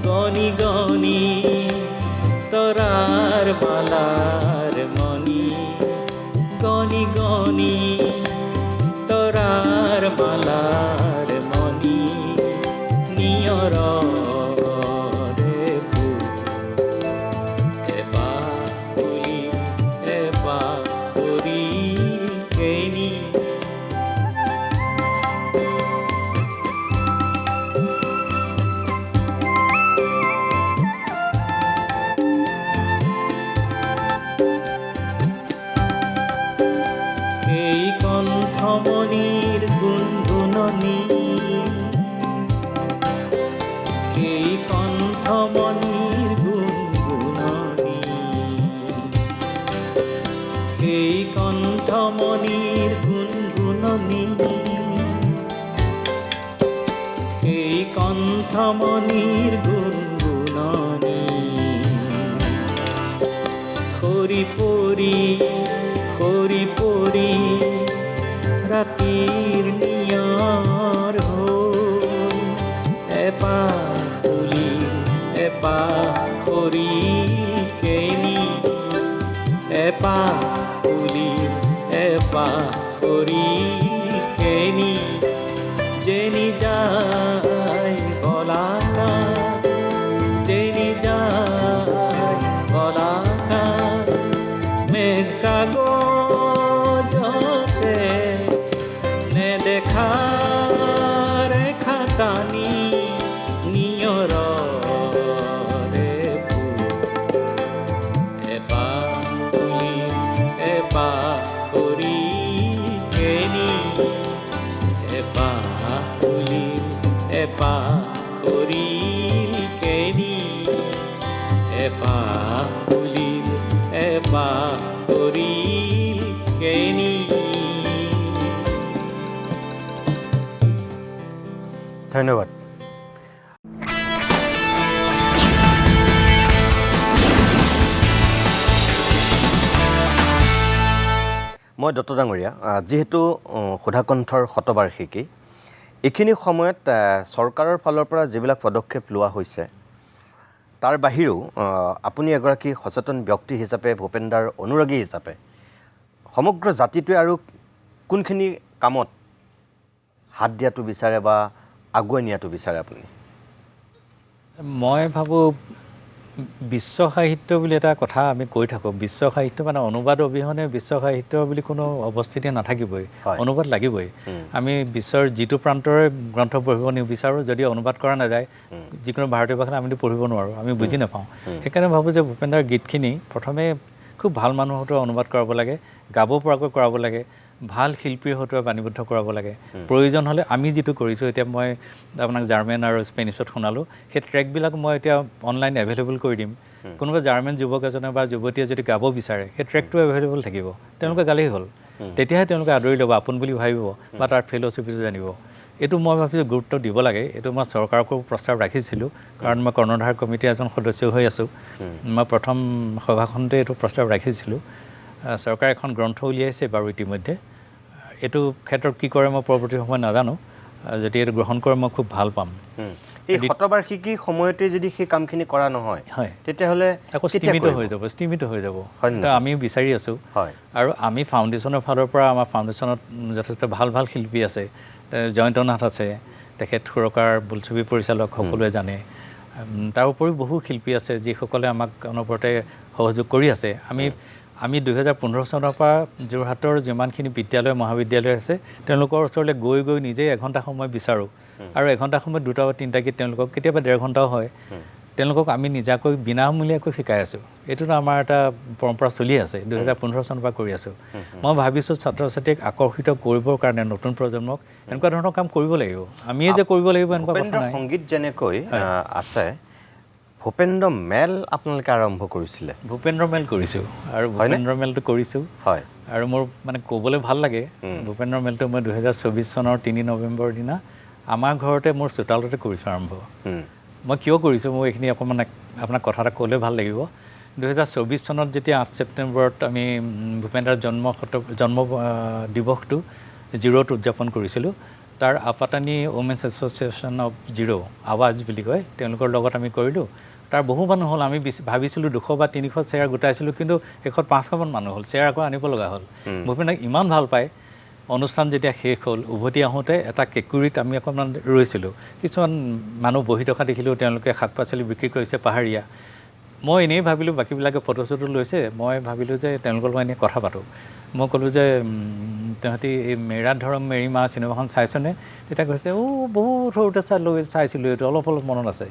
গনি গনি তৰাৰ মালাৰ মণি গনি গনি তৰাৰ মালাৰ মণি নিয়ৰৰে ফুল এপাহ ফুলি এপাহ সৰি কেনি কণ্ঠমণিৰ গুণগুণনি সেই কণ্ঠমণিৰ গুণগুণনি সেই কণ্ঠমণিৰ গুণগুণনি সেই কণ্ঠমণিৰ গুণগুণনি সৰি পৰি সৰি পৰি ৰাতিৰ নিয়ৰ হ'ল এপাহ ফুলি এপাহ সৰি কেনি এপাহ ফুলি এপাহ সৰি কেনি যেনি যায় কলাকাৰ যেনি যায় কলাকাৰ মেঘ কাগজতে নেদেখা ৰেখা টানি নিয়ৰৰে ফুল এপাহ ফুলি এপাহ সৰি কেনি এপাহ ফুলি এপাহ সৰি কেনি এপাহ ফুলি এপাহ সৰি কেনি ধন্যবাদ। মই দত্ত ডাঙৰীয়া, যিহেতু সুধাকণ্ঠৰ শতবাৰ্ষিকী, এইখিনি সময়ত চৰকাৰৰ ফালৰ পৰা যিবিলাক পদক্ষেপ লোৱা হৈছে তাৰ বাহিৰেও আপুনি এগৰাকী সচেতন ব্যক্তি হিচাপে, ভূপেন্দাৰ অনুৰাগী হিচাপে সমগ্ৰ জাতিটোৱে আৰু কোনখিনি কামত হাত দিয়াটো বিচাৰে বা আগুৱাই নিয়াটো বিচাৰে আপুনি? মই ভাবোঁ বিশ্ব সাহিত্য বুলি এটা কথা আমি কৈ থাকোঁ বিশ্ব সাহিত্য মানে অনুবাদ অবিহনে বিশ্ব সাহিত্য বুলি কোনো অৱস্থিতি নাথাকিবই অনুবাদ লাগিবই আমি বিশ্বৰ যিটো প্ৰান্তৰে গ্ৰন্থ পঢ়িব নিবিচাৰোঁ যদি অনুবাদ কৰা নাযায় যিকোনো ভাৰতীয় ভাষাত আমিতো পঢ়িব নোৱাৰোঁ আমি বুজি নাপাওঁ সেইকাৰণে ভাবোঁ যে ভূপেন্দ্ৰৰ গীতখিনি প্ৰথমে খুব ভাল মানুহৰ হতুৱাই অনুবাদ কৰাব লাগে গাব পৰাকৈ কৰাব লাগে ভাল শিল্পীৰ হতুৱাই বাণীবদ্ধ কৰাব লাগে প্ৰয়োজন হ'লে আমি যিটো কৰিছোঁ এতিয়া মই আপোনাক জাৰ্মান আৰু স্পেনিছত শুনালোঁ সেই ট্ৰেকবিলাক মই এতিয়া অনলাইন এভেইলেবল কৰি দিম কোনোবা জাৰ্মান যুৱক এজনে বা যুৱতীয়ে যদি গাব বিচাৰে সেই ট্ৰেকটো এভেইলেবল থাকিব তেওঁলোকে গালেই হ'ল তেতিয়াহে তেওঁলোকে আদৰি ল'ব আপোন বুলি ভাবিব বা তাৰ ফিল'চফিটো জানিব এইটো মই ভাবিছোঁ গুৰুত্ব দিব লাগে এইটো মই চৰকাৰকো প্ৰস্তাৱ ৰাখিছিলোঁ কাৰণ মই কৰ্ণধাৰ কমিটিৰ এজন সদস্য হৈ আছোঁ মই প্ৰথম সভাখনতে এইটো প্ৰস্তাৱ ৰাখিছিলোঁ চৰকাৰে এখন গ্ৰন্থ উলিয়াইছে বাৰু ইতিমধ্যে এইটো ক্ষেত্ৰত কি কৰে মই পৰৱৰ্তী সময়ত নাজানো যদি এইটো গ্ৰহণ কৰে মই খুব ভাল পাম এই শতবাৰ্ষিকী সময়তে যদি সেই কামখিনি কৰা নহয় হয় তেতিয়াহ'লে আকৌ স্থিমিত হৈ যাব এটা আমি বিচাৰি আছোঁ হয় আৰু আমি ফাউণ্ডেশ্যনৰ ফালৰ পৰা আমাৰ ফাউণ্ডেশ্যনত যথেষ্ট ভাল ভাল শিল্পী আছে জয়ন্তনাথ আছে তেখেত সুৰকাৰ বোলছবি পৰিচালক সকলোৱে জানে তাৰ উপৰিও বহু শিল্পী আছে যিসকলে আমাক অনবৰতে সহযোগ কৰি আছে আমি 2015 চনৰ পৰা যোৰহাটৰ যিমানখিনি বিদ্যালয় মহাবিদ্যালয় আছে তেওঁলোকৰ ওচৰলৈ গৈ নিজেই এঘণ্টা সময় বিচাৰোঁ আৰু এঘণ্টা সময়ত 2টা বা 3টা গীত তেওঁলোকক কেতিয়াবা 1.5 ঘণ্টাও হয় তেওঁলোকক আমি নিজাকৈ বিনামূলীয়াকৈ শিকাই আছোঁ এইটোতো আমাৰ এটা পৰম্পৰা চলি আছে 2015 চনৰ পৰা কৰি আছোঁ মই ভাবিছোঁ ছাত্ৰ ছাত্ৰীক আকৰ্ষিত কৰিবৰ কাৰণে নতুন প্ৰজন্মক এনেকুৱা ধৰণৰ কাম কৰিব লাগিব আমিয়ে যে কৰিব লাগিব এনেকুৱা কথা নাই সংগীত যেনেকৈ আছে ভূপেন্দ্ৰ মেল আপোনালোকে আৰম্ভ কৰিছিলে ভূপেন্দ্ৰ মেল কৰিছোঁ আৰু ভূপেন্দ্ৰ মেলটো কৰিছোঁ হয় আৰু মোৰ মানে ক'বলৈ ভাল লাগে ভূপেন্দ্ৰ মেলটো মই 2024 চনৰ 3 নৱেম্বৰ দিনা আমাৰ ঘৰতে মোৰ চোতালতে কৰিছোঁ আৰম্ভ মই কিয় কৰিছোঁ মই এইখিনি অকণমান আপোনাক কথা এটা ক'লে ভাল লাগিব 2024 চনত যেতিয়া 8 ছেপ্টেম্বৰত আমি ভূপেন্দ্ৰৰ জন্ম দিৱসটো জিৰ'ত উদযাপন কৰিছিলোঁ তাৰ Apatani women's association of zero' আৱাজ বুলি কয় তেওঁলোকৰ লগত আমি কৰিলোঁ তাৰ বহু মানুহ হ'ল আমি ভাবিছিলোঁ 200 বা 300 চেয়াৰ গোটাইছিলোঁ কিন্তু শেষত 500মান মানুহ হ'ল চেয়াৰ আকৌ আনিব লগা হ'ল ভূপেন্দ্ৰক ইমান ভাল পায় অনুষ্ঠান যেতিয়া শেষ হ'ল উভতি আহোঁতে এটা কেঁকুৰিত আমি অকণমান ৰৈছিলোঁ কিছুমান মানুহ বহি থকা দেখিলোঁ তেওঁলোকে শাক পাচলি বিক্ৰী কৰিছে পাহাৰীয়া মই এনেই ভাবিলোঁ বাকীবিলাকে ফটো চটো লৈছে মই ভাবিলোঁ যে তেওঁলোকৰ লগত এনেই কথা পাতোঁ মই ক'লোঁ যে তহঁতি এই মেৰা ধৰম মেৰী মা চিনেমাখন চাইছনে তেতিয়া কৈছে বহুত সৰুতে চাইছিলোঁ এইটো অলপ মনত আছে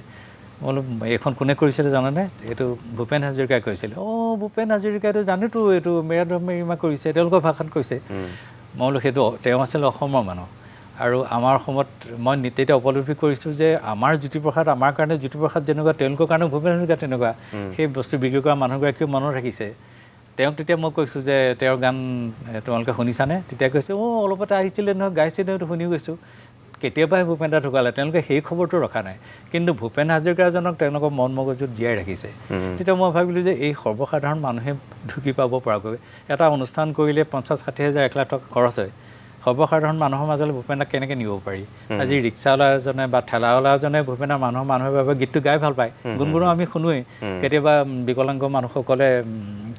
মই বোলো এইখন কোনে কৰিছিলে জানানে এইটো ভূপেন হাজৰিকাই কৰিছিলে ভূপেন হাজৰিকাইটো জানোতো এইটো মেৰা ধৰম মেৰী মা কৰিছে তেওঁলোকৰ ভাষাত কৈছে মই বোলো সেইটো তেওঁ আছিলে অসমৰ মানুহ আৰু আমাৰ অসমত মই তেতিয়া উপলব্ধি কৰিছোঁ যে আমাৰ জ্যোতিপ্ৰসাদ আমাৰ কাৰণে জ্যোতিপ্ৰসাদ যেনেকুৱা তেওঁলোকৰ কাৰণে ভূপেন হাজৰিকা তেনেকুৱা সেই বস্তু বিক্ৰী কৰা মানুহগৰাকীও মনত ৰাখিছে তেওঁক তেতিয়া মই কৈছোঁ যে তেওঁৰ গান তোমালোকে শুনিছানে তেতিয়া কৈছে অলপতে আহিছিলে নহয় গাইছিলে শুনি গৈছোঁ কেতিয়াবাই ভূপেন দা ঢুকালে তেওঁলোকে সেই খবৰটো ৰখা নাই কিন্তু ভূপেন হাজৰিকাজনক তেওঁলোকৰ মন মগজুত জীয়াই ৰাখিছে তেতিয়া মই ভাবিলোঁ যে এই সৰ্বসাধাৰণ মানুহে ঢুকি পাব পৰাকৈ এটা অনুষ্ঠান কৰিলে 50-60 হাজাৰ 1 লাখ টকা খৰচ হয় সৰ্বসাধাৰণ মানুহৰ মাজলৈ ভূপেন দাক কেনেকৈ নিব পাৰি আজি ৰিক্সাৱালা এজনে বা ঠেলাৱালা এজনে ভূপেন দাৰ মানুহৰ বাবে গীতটো গাই ভাল পায় গুণগুণো আমি শুনোৱেই কেতিয়াবা বিকলাংগ মানুহসকলে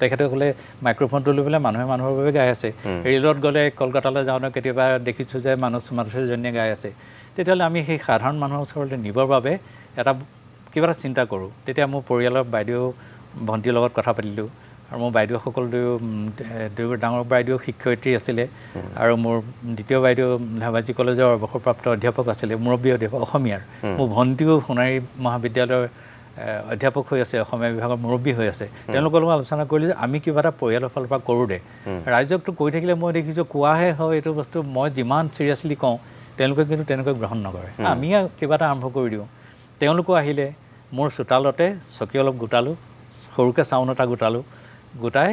তেখেতসকলে মাইক্ৰফোনটো লৈ পেলাই মানুহৰ বাবে গাই আছে ৰেলত গ'লে কলকাতালৈ যাওঁতে কেতিয়াবা দেখিছোঁ যে মানুহজনীয়ে গাই আছে তেতিয়াহ'লে আমি সেই সাধাৰণ মানুহৰ ওচৰলৈ নিবৰ বাবে কিবা এটা চিন্তা কৰোঁ তেতিয়া মোৰ পৰিয়ালৰ বাইদেউ ভণ্টিৰ লগত কথা পাতিলোঁ আৰু মোৰ বাইদেউসকল দুয়ো ডাঙৰ বাইদেউ শিক্ষয়িত্ৰী আছিলে আৰু মোৰ দ্বিতীয় বাইদেউ ধেমাজি কলেজৰ অৱসৰপ্ৰাপ্ত অধ্যাপক আছিলে মুৰব্বী অধ্যাপক অসমীয়াৰ মোৰ ভণ্টিও সোণাৰী মহাবিদ্যালয়ৰ অধ্যাপক হৈ আছে অসমীয়া বিভাগৰ মুৰব্বী হৈ আছে তেওঁলোকৰ লগত আলোচনা কৰিলোঁ যে আমি কিবা এটা পৰিয়ালৰ ফালৰ পৰা কৰোঁ দে ৰাইজকতো কৈ থাকিলে মই দেখিছোঁ কোৱাহে হয় এইটো বস্তু মই যিমান চিৰিয়াছলি কওঁ তেওঁলোকে কিন্তু তেনেকৈ গ্ৰহণ নকৰে আমি কিবা এটা আৰম্ভ কৰি দিওঁ তেওঁলোকো আহিলে মোৰ চোতালতে চকী অলপ গোটালোঁ সৰুকৈ চাউন এটা গোটাই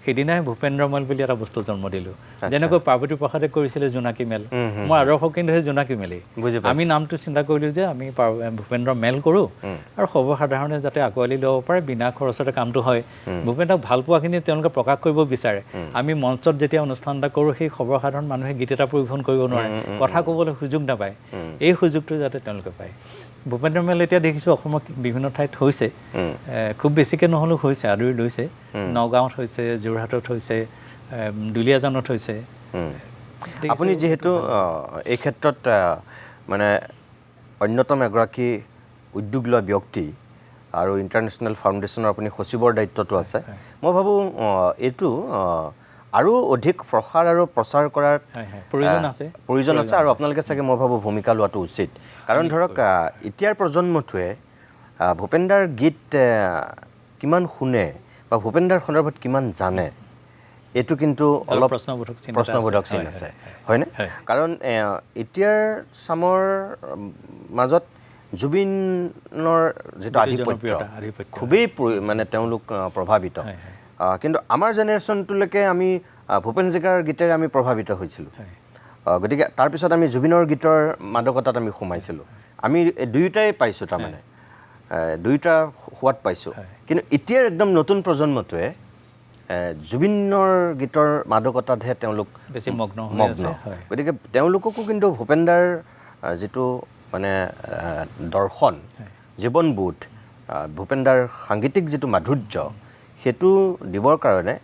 সেইদিনাই ভূপেন্দ্ৰ মেল বুলি এটা বস্তু জন্ম দিলোঁ যেনেকৈ পাৰ্বতী প্ৰসাদে কৰিছিলে জোনাকী মেল মোৰ আদৰ্শ কিন্তু সেই জোনাকী মেলেই আমি নামটো চিন্তা কৰিলোঁ যে আমি ভূপেন্দ্ৰ মেল কৰোঁ আৰু সৰ্বসাধাৰণে যাতে আঁকোৱালি ল'ব পাৰে বিনা খৰচতে কামটো হয় ভূপেন্দ্ৰক ভাল পোৱাখিনি তেওঁলোকে প্ৰকাশ কৰিব বিচাৰে আমি মঞ্চত যেতিয়া অনুষ্ঠান এটা কৰোঁ সেই সৰ্বসাধাৰণ মানুহে গীত এটা পৰিৱেশন কৰিব নোৱাৰে কথা ক'বলৈ সুযোগ নাপায় এই সুযোগটো যাতে তেওঁলোকে পায় ভূপেন্দ্ৰ মেল এতিয়া দেখিছোঁ অসমৰ বিভিন্ন ঠাইত হৈছে খুব বেছিকৈ নহ'লেও হৈছে আদৰি লৈছে নগাঁৱত হৈছে যোৰহাটত হৈছে দুলীয়াজানত হৈছে আপুনি যিহেতু এই ক্ষেত্ৰত মানে অন্যতম এগৰাকী উদ্যোগ লোৱা ব্যক্তি আৰু ইণ্টাৰনেশ্যনেল ফাউণ্ডেশ্যনৰ আপুনি সচিবৰ দায়িত্বটো আছে মই ভাবোঁ এইটো আৰু অধিক প্ৰসাৰ আৰু প্ৰচাৰ কৰাৰ প্ৰয়োজন আছে আৰু আপোনালোকে চাগে মই ভাবোঁ ভূমিকা লোৱাটো উচিত কাৰণ ধৰক এতিয়াৰ প্ৰজন্মটোৱে ভূপেনদাৰ গীত কিমান শুনে বা ভূপেনদাৰ সন্দৰ্ভত কিমান জানে এইটো কিন্তু অলপ প্ৰশ্নবোধক চিন আছে হয়নে কাৰণ এতিয়াৰ চামৰ মাজত জুবিনৰ যিটো আধিপত্য খুবেই মানে তেওঁলোক প্ৰভাৱিত কিন্তু আমাৰ জেনেৰেশ্যনটোলৈকে আমি ভূপেন হাজৰিকাৰ গীতেৰে আমি প্ৰভাৱিত হৈছিলোঁ গতিকে তাৰপিছত আমি জুবিনৰ গীতৰ মাদকতাত আমি সোমাইছিলোঁ আমি দুয়োটাই পাইছোঁ তাৰমানে দুয়োটা সোৱাদ পাইছোঁ কিন্তু এতিয়াৰ একদম নতুন প্ৰজন্মটোৱে জুবিনৰ গীতৰ মাদকতাতহে তেওঁলোক বেছি মগ্ন গতিকে তেওঁলোককো কিন্তু ভূপেনদাৰ যিটো মানে দৰ্শন জীৱনবোধ ভূপেনদাৰ সাংগীতিক যিটো মাধুৰ্য সেইটো দিবৰ কাৰণে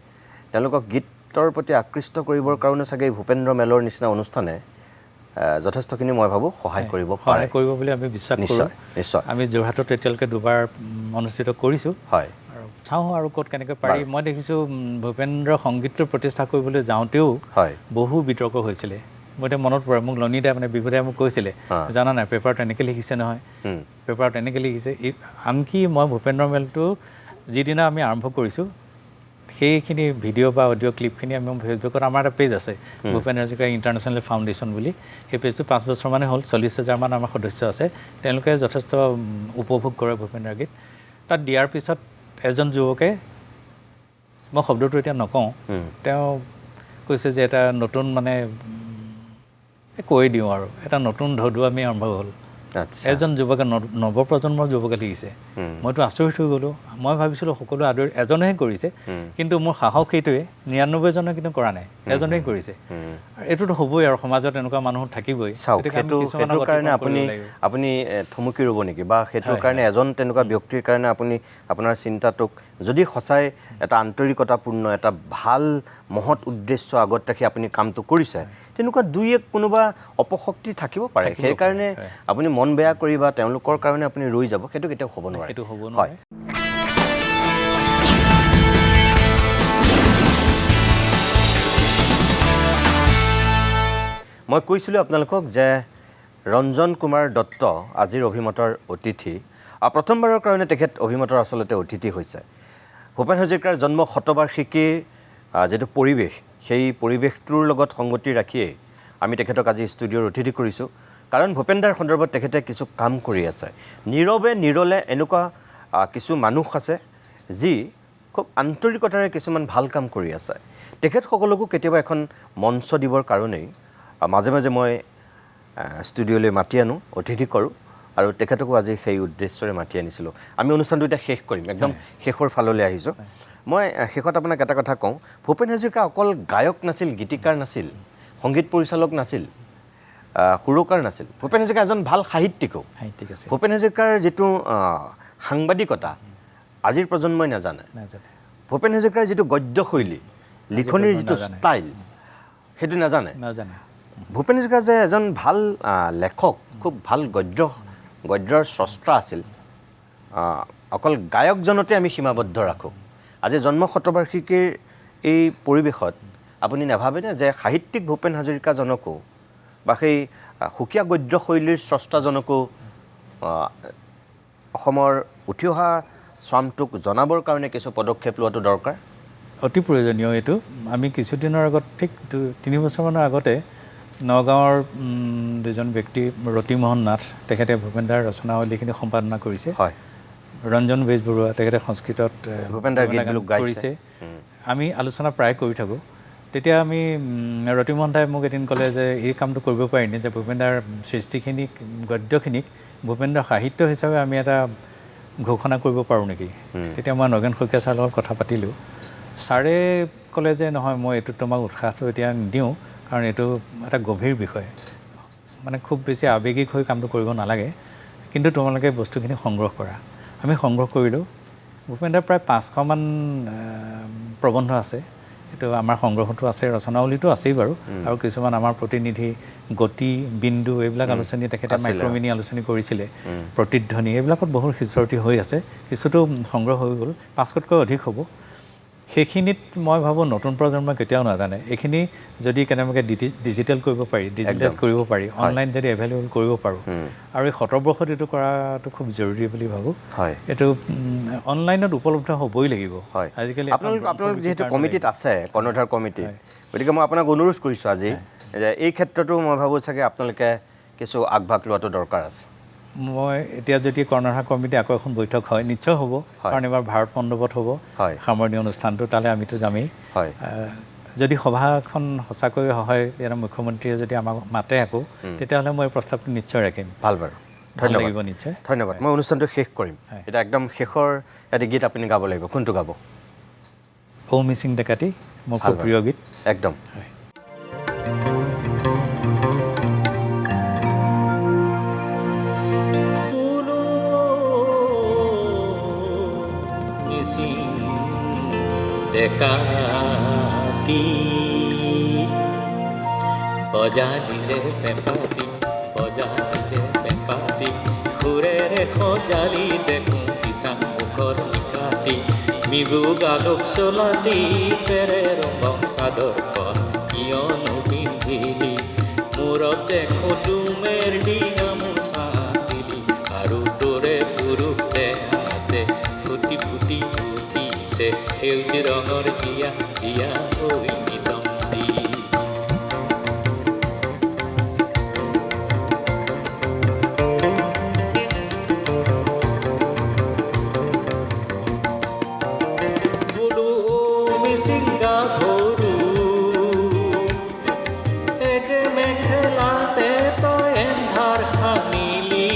তেওঁলোকক গীতৰ প্ৰতি আকৃষ্ট কৰিবৰ কাৰণে চাগে ভূপেন্দ্ৰ মেলৰ নিচিনা অনুষ্ঠানে যথেষ্টখিনি মই ভাবোঁ সহায় কৰিব বুলি আমি বিশ্বাস কৰোঁ নিশ্চয় আমি যোৰহাটত এতিয়ালৈকে দুবাৰ অনুষ্ঠিত কৰিছোঁ হয় আৰু চাওঁ আৰু ক'ত কেনেকৈ পাৰি মই দেখিছোঁ ভূপেন্দ্ৰ সংগীতটো প্ৰতিষ্ঠা কৰিবলৈ যাওঁতেও বহু বিতৰ্ক হৈছিলে মই এতিয়া মনত পৰে মোক লনিদাই মানে বিভুদাই মোক কৈছিলে জানা নাই পেপাৰত এনেকৈ লিখিছে নহয় পেপাৰত এনেকৈ লিখিছে আনকি মই ভূপেন্দ্ৰ মেলটো যিদিনা আমি আৰম্ভ কৰিছোঁ সেইখিনি ভিডিঅ' বা অডিঅ' ক্লিপখিনি আমি ফেচবুকত আমাৰ এটা পেজ আছে ভূপেন হাজৰিকা ইণ্টাৰনেশ্যনেল ফাউণ্ডেশ্যন বুলি সেই পেজটো 5 বছৰমানে হ'ল 40,000মান আমাৰ সদস্য আছে তেওঁলোকে যথেষ্ট উপভোগ কৰে ভূপেন্দ্ৰৰ গীত তাত দিয়াৰ পিছত এজন যুৱকে মই শব্দটো এতিয়া নকওঁ তেওঁ কৈছে যে এটা নতুন মানে কৈ দিওঁ আৰু এটা নতুন ঢৌ আমি আৰম্ভ হ'ল এজন যুৱকে নৱপ্ৰজন্মৰ যুৱকে লিখিছে মইতো আচৰিত হৈ গ'লোঁ মই ভাবিছিলোঁ সকলো আদৰি এজনেহে কৰিছে কিন্তু মোৰ সাহস সেইটোৱে 99জনে কিন্তু কৰা নাই এজনেই কৰিছে এইটোতো হ'বই আৰু সমাজত এনেকুৱা মানুহ থাকিবই সেইটোৰ কাৰণে আপুনি থমকি ৰ'ব নেকি বা সেইটোৰ কাৰণে এজন তেনেকুৱা ব্যক্তিৰ কাৰণে আপুনি আপোনাৰ চিন্তাটোক যদি সঁচাই এটা আন্তৰিকতাপূৰ্ণ এটা ভাল মহৎ উদ্দেশ্য আগত ৰাখি আপুনি কামটো কৰিছে তেনেকুৱা দুই এক কোনোবা অপশক্তি থাকিব পাৰে সেইকাৰণে আপুনি মন বেয়া কৰি বা তেওঁলোকৰ কাৰণে আপুনি ৰৈ যাব সেইটো কেতিয়াও হ'ব নোৱাৰে হয় মই কৈছিলোঁ আপোনালোকক যে ৰঞ্জন কুমাৰ দত্ত আজিৰ অভিমতৰ অতিথি প্ৰথমবাৰৰ কাৰণে তেখেত অভিমতৰ আচলতে অতিথি হৈছে ভূপেন হাজৰিকাৰ জন্ম শতবাৰ্ষিকী যিটো পৰিৱেশ সেই পৰিৱেশটোৰ লগত সংগতি ৰাখিয়ে আমি তেখেতক আজি ষ্টুডিঅ'ৰ অতিথি কৰিছোঁ কাৰণ ভূপেনদাৰ সন্দৰ্ভত তেখেতে কিছু কাম কৰি আছে নীৰৱে নিৰলে এনেকুৱা কিছু মানুহ আছে যি খুব আন্তৰিকতাৰে কিছুমান ভাল কাম কৰি আছে তেখেতসকলকো কেতিয়াবা এখন মঞ্চ দিবৰ কাৰণেই মাজে মাজে মই ষ্টুডিঅ'লৈ মাতি আনো অতিথি কৰোঁ আৰু তেখেতকো আজি সেই উদ্দেশ্যৰে মাতি আনিছিলোঁ আমি অনুষ্ঠানটো এতিয়া শেষ কৰিম একদম শেষৰ ফাললৈ আহিছোঁ মই শেষত আপোনাক এটা কথা কওঁ ভূপেন হাজৰিকা অকল গায়ক নাছিল গীতিকাৰ নাছিল সংগীত পৰিচালক নাছিল সুৰকাৰ নাছিল ভূপেন হাজৰিকা এজন ভাল সাহিত্যিকো ভূপেন হাজৰিকাৰ যিটো সাংবাদিকতা আজিৰ প্ৰজন্মই নাজানে ভূপেন হাজৰিকাৰ যিটো গদ্যশৈলী লিখনিৰ যিটো ষ্টাইল সেইটো নাজানে ভূপেন হাজৰিকা যে এজন ভাল লেখক খুব ভাল গদ্যৰ স্ৰষ্টা আছিল অকল গায়কজনতে আমি সীমাবদ্ধ ৰাখোঁ আজি জন্ম শতবাৰ্ষিকীৰ এই পৰিৱেশত আপুনি নাভাবেনে যে সাহিত্যিক ভূপেন হাজৰিকাজনকো বা সেই সুকীয়া গদ্যশৈলীৰ স্ৰষ্টাজনকো অসমৰ উঠি অহা স্বামটোক জনাবৰ কাৰণে কিছু পদক্ষেপ লোৱাটো দৰকাৰ অতি প্ৰয়োজনীয় এইটো আমি কিছুদিনৰ আগত ঠিক 3 বছৰমানৰ আগতে নগাঁৱৰ দুজন ব্যক্তি ৰতিমোহন নাথ তেখেতে ভূপেনদাৰ ৰচনাৱলীখিনি সম্পাদনা কৰিছে ৰঞ্জন বেজবৰুৱা তেখেতে সংস্কৃতত ভূপেনদাৰ গীত কৰিছে আমি আলোচনা প্ৰায় কৰি থাকোঁ তেতিয়া আমি ৰতিমোহন দাই মোক এদিন ক'লে যে এই কামটো কৰিব পাৰিনে যে ভূপেনদাৰ সৃষ্টিখিনিক গদ্যখিনিক ভূপেনদাৰ সাহিত্য হিচাপে আমি এটা ঘোষণা কৰিব পাৰোঁ নেকি তেতিয়া মই নগেন শইকীয়া ছাৰৰ লগত কথা পাতিলোঁ ছাৰে ক'লে যে নহয় মই এইটো তোমাক উৎসাহটো এতিয়া নিদিওঁ কাৰণ এইটো এটা গভীৰ বিষয় মানে খুব বেছি আৱেগিক হৈ কামটো কৰিব নালাগে কিন্তু তোমালোকে বস্তুখিনি সংগ্ৰহ কৰা আমি সংগ্ৰহ কৰিলোঁ ভূপেনদাৰ প্ৰায় 500মান প্ৰবন্ধ আছে এইটো আমাৰ সংগ্ৰহতো আছে, ৰচনাৱলীতো আছেই বাৰু, আৰু কিছুমান আমাৰ প্ৰতিনিধি গতি, বিন্দু এইবিলাক আলোচনী তেখেতে মাইক্ৰমিনি আলোচনী কৰিছিলে, প্ৰতিধ্বনি এইবিলাকত বহুত সিঁচৰতি হৈ আছে, কিছুতো সংগ্ৰহ হৈ গ'ল, 500তকৈ অধিক হ'ব। সেইখিনিত মই ভাবোঁ নতুন প্ৰজন্মই কেতিয়াও নাজানে। এইখিনি যদি কেনেবাকৈ ডিজিটেল কৰিব পাৰি, ডিজিটাইজ কৰিব পাৰি, অনলাইন যদি এভেইলেবল কৰিব পাৰোঁ, আৰু এই শতবৰ্ষত এইটো কৰাটো খুব জৰুৰী বুলি ভাবোঁ। এইটো অনলাইনত উপলব্ধ হ'বই লাগিব। আজিকালি আপোনালোক যিহেতু কমিটিত আছে, কৰ্ণধাৰ কমিটি, গতিকে মই আপোনাক অনুৰোধ কৰিছোঁ আজি যে এই ক্ষেত্ৰতো মই ভাবোঁ চাগে আপোনালোকে কিছু আগভাগ লোৱাটো দৰকাৰ আছে। মই এতিয়া যদি কৰ্ণধাৰ কমিটি আকৌ এখন বৈঠক হয়, নিশ্চয় হ'ব, কাৰণ এবাৰ ভাৰত মণ্ডপত হ'ব সামৰণি অনুষ্ঠানটো, তালৈ আমিতো যামেই। যদি সভাখন সঁচাকৈ হয়, ইয়াৰ মুখ্যমন্ত্ৰীয়ে যদি আমাক মাতে আকৌ, তেতিয়াহ'লে মই এই প্ৰস্তাৱটো নিশ্চয় ৰাখিম। ভাল বাৰু, ভাল লাগিব নিশ্চয়। ধন্যবাদ। মই অনুষ্ঠানটো শেষ কৰিম, এতিয়া একদম শেষৰ এটা গীত আপুনি গাব লাগিব, কোনটো গাব? ঔ মিচিং ডেকাতি, মোৰ খুব প্ৰিয় গীত। একদম। ডেকাতি বজালি যে পেঁপাতি, বজালি যে পেঁপাতি, সুৰেৰে সজালি দেখোঁ কিষাণ মুখৰ নিশাতি, বিহু গালক চলালি পেৰে ৰঙৰ চাদৰখন কিয়নো পিন্ধিলি, মূৰত দেখোঁ তুমেৰ দি গামোচা দিলি, আৰু তোৰে পুৰুষ দেহাতে ফুটি ফুটি উঠিছে সেউজ ৰঙৰ জীয়া জীয়া হৈ নিতম্বী। বোলো মিচিং গাভৰু একে মেখেলাতে তই এন্ধাৰ সানিলি,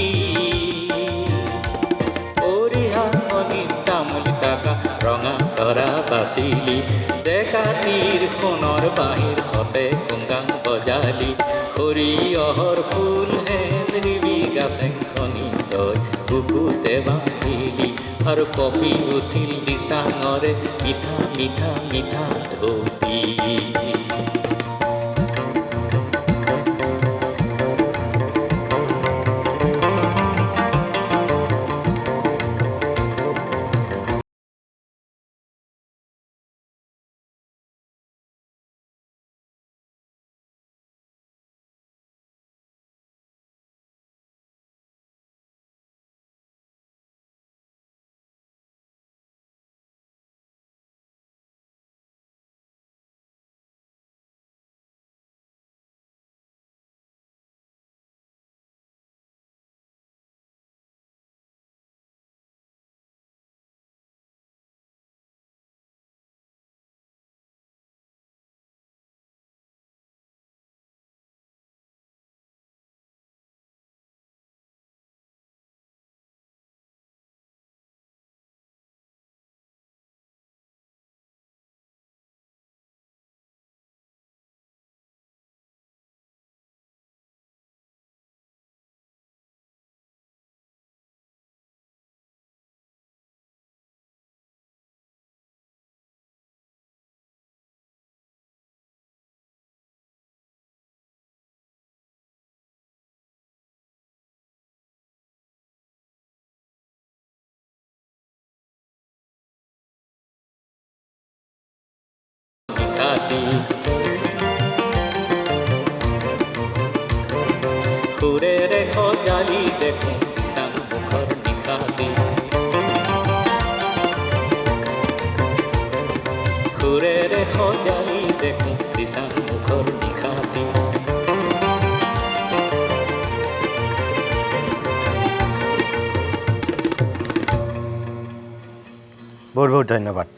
অৰিহাখনিত তামুলি তাকা ৰঙা তৰা বাচিলি, ডেকাতিৰ সোণৰ বাঁহীৰ সতে কুংগাং বজালি, সৰিয়হৰ ফুল হেন্দ্ৰিবি গাছেংখনি তই বুকুতে বান্ধিলি, আৰু কপি উঠিল দিচাঙৰে মিঠা মিঠা মিঠা ধৌতি। সুৰেৰে সজালি দেখোঁ কিষাণ মুখৰ নিশাতি, সুৰেৰে সজালি দেখোঁ কিষাণ মুখৰ নিশাতি। বহুত বহুত ধন্যবাদ।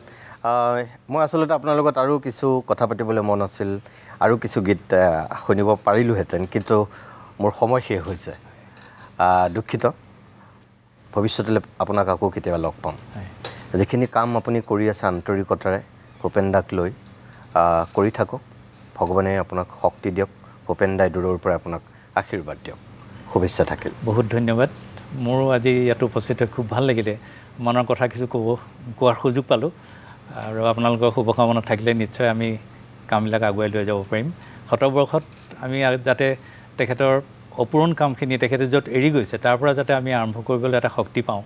মই আচলতে আপোনাৰ লগত আৰু কিছু কথা পাতিবলৈ মন আছিল, আৰু কিছু গীত শুনিব পাৰিলোহেঁতেন, কিন্তু মোৰ সময় শেষ হৈছে। দুখিত, ভৱিষ্যতলৈ আপোনাক আকৌ কেতিয়াবা লগ পাম। যিখিনি কাম আপুনি কৰি আছে আন্তৰিকতাৰে ভূপেন দাক লৈ কৰি থাকক, ভগৱানে আপোনাক শক্তি দিয়ক, ভূপেন দাই দূৰৰ পৰা আপোনাক আশীৰ্বাদ দিয়ক, শুভেচ্ছা থাকিল। বহুত ধন্যবাদ। মোৰো আজি ইয়াত উপস্থিত হৈ খুব ভাল লাগিলে, মনৰ কথা কিছু কোৱাৰ সুযোগ পালোঁ, আৰু আপোনালোকৰ শুভকামনা থাকিলে নিশ্চয় আমি কামবিলাক আগুৱাই লৈ যাব পাৰিম। শতবৰ্ষত আমি যাতে তেখেতৰ অপূৰণ কামখিনি তেখেতে য'ত এৰি গৈছে তাৰ পৰা যাতে আমি আৰম্ভ কৰিবলৈ এটা শক্তি পাওঁ,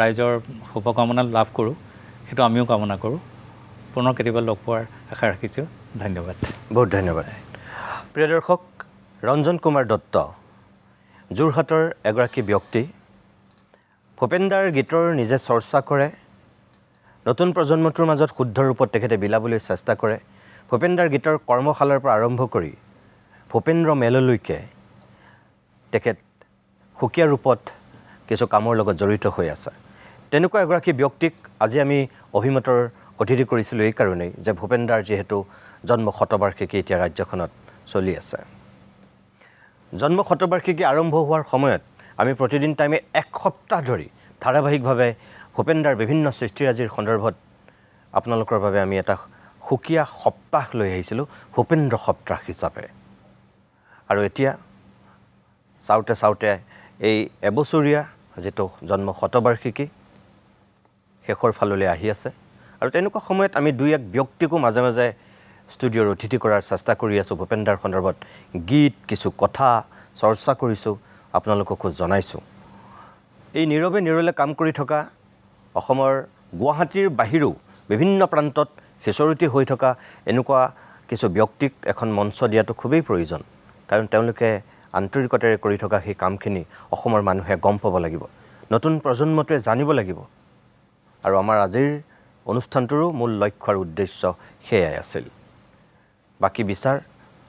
ৰাইজৰ শুভকামনা লাভ কৰোঁ, সেইটো আমিও কামনা কৰোঁ। পুনৰ কেতিয়াবা লগ পোৱাৰ আশা ৰাখিছোঁ। ধন্যবাদ। বহুত ধন্যবাদ। প্ৰিয় দৰ্শক, ৰঞ্জন কুমাৰ দত্ত যোৰহাটৰ এগৰাকী ব্যক্তি। ভূপেনদাৰ গীতৰ নিজে চৰ্চা কৰে, নতুন প্ৰজন্মটোৰ মাজত শুদ্ধ ৰূপত তেখেতে বিলাবলৈ চেষ্টা কৰে। ভূপেনদাৰ গীতৰ কৰ্মশালাৰ পৰা আৰম্ভ কৰি ভূপেন্দ্ৰ মেললৈকে তেখেত সুকীয়া ৰূপত কিছু কামৰ লগত জড়িত হৈ আছে। তেনেকুৱা এগৰাকী ব্যক্তিক আজি আমি অভিমতৰ অতিথি কৰিছিলোঁ এই কাৰণেই যে ভূপেনদাৰ যিহেতু জন্ম শতবাৰ্ষিকী এতিয়া ৰাজ্যখনত চলি আছে। জন্ম শতবাৰ্ষিকী আৰম্ভ হোৱাৰ সময়ত আমি প্ৰতিদিন টাইমে এক সপ্তাহ ধৰি ধাৰাবাহিকভাৱে ভূপেনদাৰ বিভিন্ন সৃষ্টিৰাজিৰ সন্দৰ্ভত আপোনালোকৰ বাবে আমি এটা সুকীয়া সপ্তাহ লৈ আহিছিলোঁ ভূপেন্দ্ৰ সপ্তাহ হিচাপে। আৰু এতিয়া চাওঁতে চাওঁতে এই এবছৰীয়া যিটো জন্ম শতবাৰ্ষিকী শেষৰ ফাললৈ আহি আছে। আৰু তেনেকুৱা সময়ত আমি দুই এক ব্যক্তিকো মাজে মাজে ষ্টুডিঅ'ৰ অতিথি কৰাৰ চেষ্টা কৰি আছোঁ। ভূপেনদাৰ সন্দৰ্ভত গীত, কিছু কথা চৰ্চা কৰিছোঁ, আপোনালোককো জনাইছোঁ। এই নীৰৱে নিৰলে কাম কৰি থকা অসমৰ গুৱাহাটীৰ বাহিৰেও বিভিন্ন প্ৰান্তত সিঁচৰতি হৈ থকা এনেকুৱা কিছু ব্যক্তিক এখন মঞ্চ দিয়াটো খুবেই প্ৰয়োজন। কাৰণ তেওঁলোকে আন্তৰিকতাৰে কৰি থকা সেই কামখিনি অসমৰ মানুহে গম পাব লাগিব, নতুন প্ৰজন্মটোৱে জানিব লাগিব। আৰু আমাৰ আজিৰ অনুষ্ঠানটোৰো মূল লক্ষ্য আৰু উদ্দেশ্য সেয়াই আছিল। বাকী বিচাৰ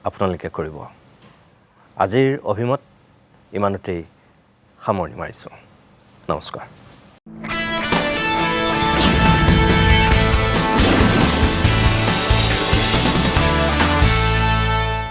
আপোনালোকে কৰিব। আজিৰ অভিমত ইমানতেই সামৰণি মাৰিছোঁ। নমস্কাৰ।